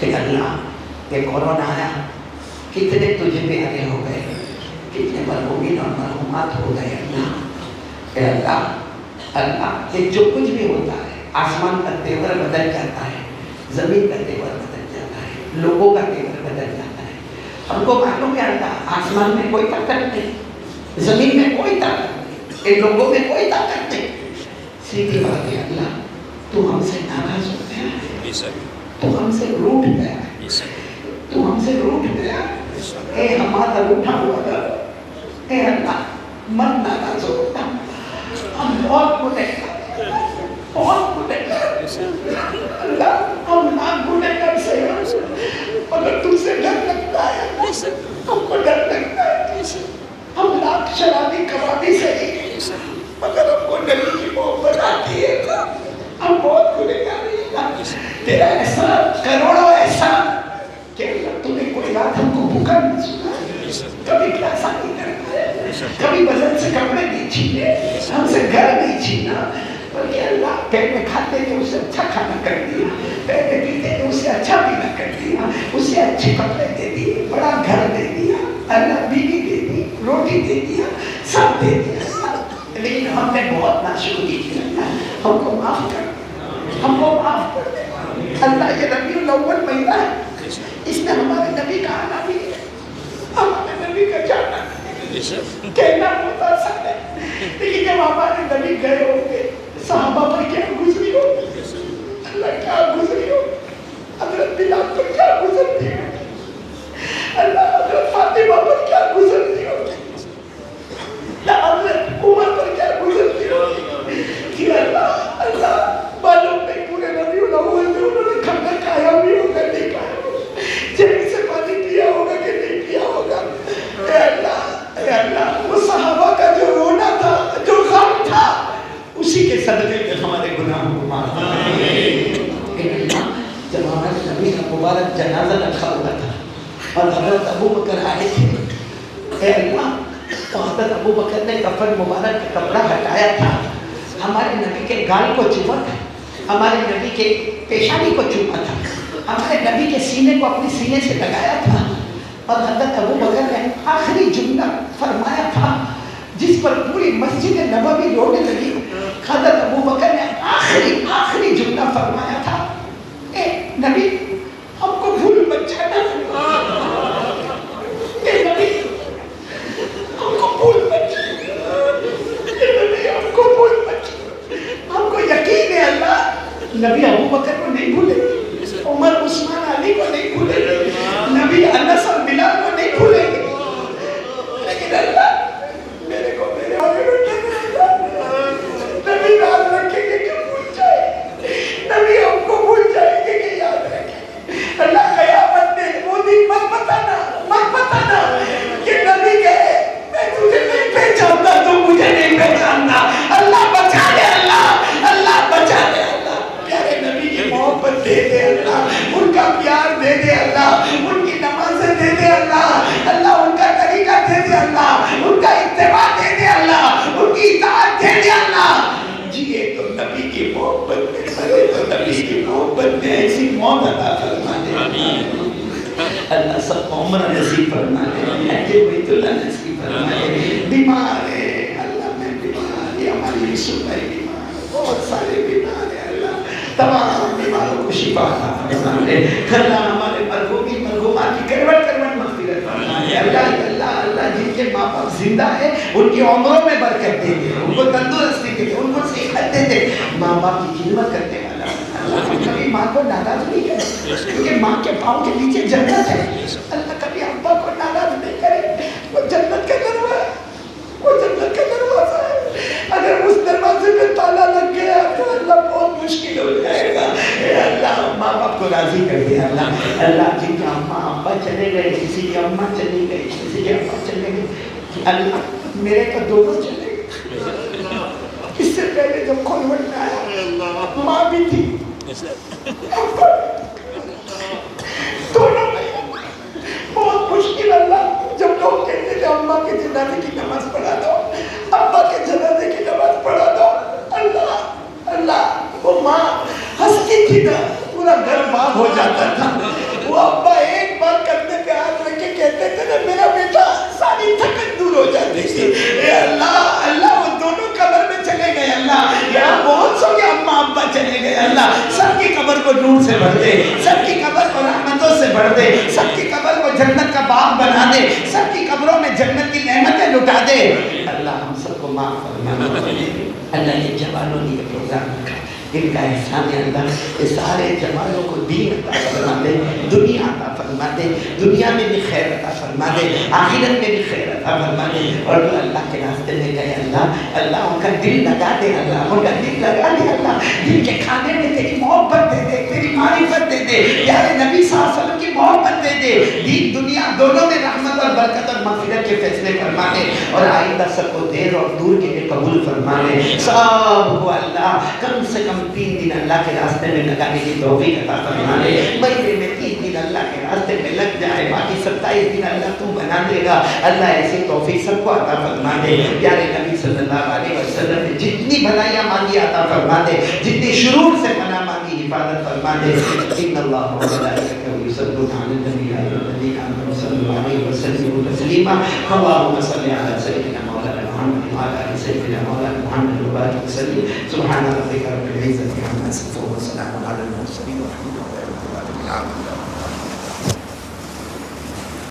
کہ اللہ یہ کورونا آیا، کتنے تجھے پیارے ہو گئے، کتنے مرحومین اور مرحومات ہو گئے. اللہ کہ اللہ اللہ کہ جو کچھ بھی ہوتا ہے، آسمان کا تیور بدل جاتا ہے، زمین کا تیور بدل جاتا ہے، لوگوں کا تیور بدل جاتا ہے. ہم کو معلوم ہے اللہ آسمان میں کوئی طاقت نہیں، زمین میں کوئی طاقت نہیں، ان لوگوں میں کوئی طاقت نہیں. سیدھی بات ہے اللہ تو ہم سے ناراض ہو گیا ہے، جی سر. تو ہم سے روٹ گیا ہے، جی سر. تو ہم سے روٹ گیا. اے ہمارا روٹا ہوا گھر، اے اللہ من ناراض ہوتا. ہم بہت گنہگار ہیں, بہت گنہگار. اللہ ہم نہ گنہگار سے مگر تم سے ڈر لگتا ہے, تم کو ڈر لگتا ہے. ہم لاکھ شرابی کبابی سے مگر ہم کو نبی کی محبت آتی ہے. ہم بہت گنہگار ہیں. تیرا احسان کروڑوں احسان کہ اللہ تو نے کوئی رات ہم کو بھوکا نہیں سنا, کبھی پیاسا نہیں کرنا, کبھی بدن سے کپڑے نہیں چھینے, ہم سے گھر نہیں چھینا, بلکہ اللہ پیٹ میں کھاتے تھے اسے اچھا کھانا کر دیا, پیٹ میں پیتے تھے اسے اچھا پینا کر دیا, اسے اچھے کپڑے دے دیے, بڑا گھر دے دیا, اللہ بیوی دے دی, روٹی دے دیا, سب دے دیا. لیکن ہم نے بہت ناشکری کی. ہم کو معاف کر, ہم کو معاف کر دے. اللہ یہ ربیع الاول مہینہ ہے, اس میں ہمارے نبی کا آنا بھی ہے, ہمارے نبی کا جانا کہنا بہت آسان ہے, لیکن جب ہمارے نبی گئے ہوں گے صحابہ پر کیا گزری ہوگی, اللہ کیا گزری ہوگی, حضرت بلال پر کیا گزرتی ہوگی, اللہ حضرت فاطمہ پر کیا گزرتی ہوگی, حضرت عمر پر کیا گزرتی ہوگی. کہ اللہ اللہ معلوم نہیں پورے نبی الاول میں انہوں نے کھانا کھایا بھی ہوگا نہیں کھایا ہوگا, جب سے پانی پیا ہوگا کہ نہیں پیا ہوگا. اے اللہ وہ صحابہ کا جو رونا تھا, جو غم تھا, اسی کے صدقے میں ہمارے گناہوں کو معاف کر. اے اللہ جب ہمارے نبی کا مبارک جنازہ رکھا ہوا تھا اور حضرت ابو بکر آئے تھے, اے اللہ تو حضرت ابو بکر نے کفن مبارک کا کپڑا ہٹایا تھا, ہمارے نبی کے گال کو چوما تھا, ہمارے نبی کے پیشانی کو چوما تھا, ہمارے نبی کے سینے کو اپنے سینے سے لگایا تھا, اور حضرت ابو بکر نے آخری جملہ فرمایا تھا جس پر پوری مسجد نبوی رونے لگی. حضرت ابو بکر نے آخری جملہ فرمایا تھا, اے نبی ہم کو بھول مت جانا, اے نبی ہم کو بھول مت جانا, اے نبی ہم کو بھول مت جانا. ہم کو یقین ہے اللہ نبی ابو بکر کو نہیں بھولے, عمر عثمان علی کو نہیں بھولے, نبی انس اور بلال کو نہیں بھولیں گے, لیکن اللہ میرے کو میرے نبی یاد رکھیں گے کہ بھول جائے, نبی ہم کو بھول جائیں گے کہ یاد رکھیں. اللہ قیامت میں وہ دن مت بتانا کہ نبی کہے میں تجھے نہیں پہچانتا, تو مجھے نہیں پہچاننا. اللہ بچا لے, اللہ بچا لے. اللہ پیارے نبی کی محبت دے دے اللہ, ان کا پیار دے دے اللہ, ان کی نمازیں دے دے اللہ, اللہ ان کا طریقہ دے دے اللہ, ان کا اتباع دے دے اللہ, ان کی اطاعت دے دے اللہ. جیے تو نبی کی محبت میں, مرے تو نبی کی محبت میں, ایسی موت عطا فرما دے. اللہ سب کو عمر نصیب فرما دے, حج بیت اللہ نصیب فرما دے. بیمار ہے اللہ, میں بیمار, یہ ہماری یوسف بھائی بیمار, بہت سارے بیمار ہیں اللہ, تمام بیماروں کو شفا عطا فرما دے. اللہ ہمارے مرحومی مرحومات کی کروٹ مغفرت فرما دے. اللہ جن کے ماں باپ زندہ ہیں ان کی عمروں میں برکت دے دے, ان کو تندرستی دے دے, ان کو صحت دے دے. ماں باپ کی خدمت کرنے والا اللہ کبھی ماں کو ناراض نہیں کرے, کیونکہ ماں کے پاؤں کے نیچے جنت ہے. اللہ کبھی ابا کو ناراض نہیں کرے, وہ جنت کا دروازہ ہے, وہ جنت کا دروازہ ہے. اگر اس دروازے میں تالا لگ گیا تو اللہ بہت مشکل ہو جائے گا. اے اللہ ماں باپ کو راضی کر دے اللہ. اللہ جن کے اماں ابا چلے گئے, کسی کی اماں چلی گئی, کسی کے ابا چلے گئے, اللہ میرے تو دونوں چلے گئے. اس سے پہلے جب کھولوٹ میں آیا ماں بھی تھی, دونوں بہت مشکل. اللہ جب لوگ کہتے تھے اماں کے جنازے کی نماز پڑھا دو, ابا کے جنازے کی نماز پڑھا دو, اللہ وہ ماں ہنستی تھی نا, پورا گھر باغ ہو جاتا تھا. وہ ابا ایک بار کرنے پہ ہاتھ رکھ کے کہتے تھے نا میرا بیٹا, ساری تھکن دور ہو جاتی تھی. اے اللہ وہ دونوں قبر میں چلے گئے اللہ, یہاں بہت سو کے اماں ابا چلے گئے اللہ. سب کی قبر کو نور سے بھر دے, سب کی قبر کو رحمتوں سے بھر دے, سب کی قبر کو جنت کا باغ بنا دے, سب کی قبروں میں جنت کی نعمتیں لٹا دے. اللہ ہم سب کو معاف فرما. اللہ یہ جوانوں نے یہ پروگرام رکھا, ان کا احسان ہے اللہ، یہ سارے جمالوں کو دین عطا فرما دے، دنیا عطا فرما دے، دنیا میں بھی خیر عطا فرما دے، آخرت میں بھی خیر عطا فرما دے، اور جو اللہ کے راستے میں گئے اللہ ان کا دل لگا دے، اللہ ان کا دل لگا دے، اللہ دل کے کھانے میں تیری محبت دے دے، تیری معرفت دے دے، پیارے نبی صلی اللہ علیہ وسلم کی محبت دے دے، دین دنیا دونوں میں رحمت اور برکت اور مغفرت کے فیصلے فرما دے، اور آئندہ سب کو دیر اور دور کے لیے قبول فرما دے، سب کو اللہ کم سے کم 3 دن اللہ کے راستے میں لگانے کی توفیق عطا فرما دے، مہینے میں 3 دن اللہ کے راستے میں لگ جائے، باقی 27 دن اللہ تو بنا دے گا، اللہ ایسی توفیق سب کو عطا فرما دے، پیارے نبی صلی اللہ علیہ وسلم نے جتنی بھلائیاں مانگی عطا فرما دے، جتنی شرور سے پناہ مانگی حفاظت فرما دے، ان اللہ و ملائکتہ یصلون علی النبی یا ایھا الذین آمنوا صلوا علیہ وسلموا تسلیما، اللهم صل علی سیدنا مولانا محمد وعلى آل سيدنا مولانا محمد وبارك وسلم، سبحان ربك رب العزة عما يصفون وسلام على المرسلين والحمد لله رب العالمين.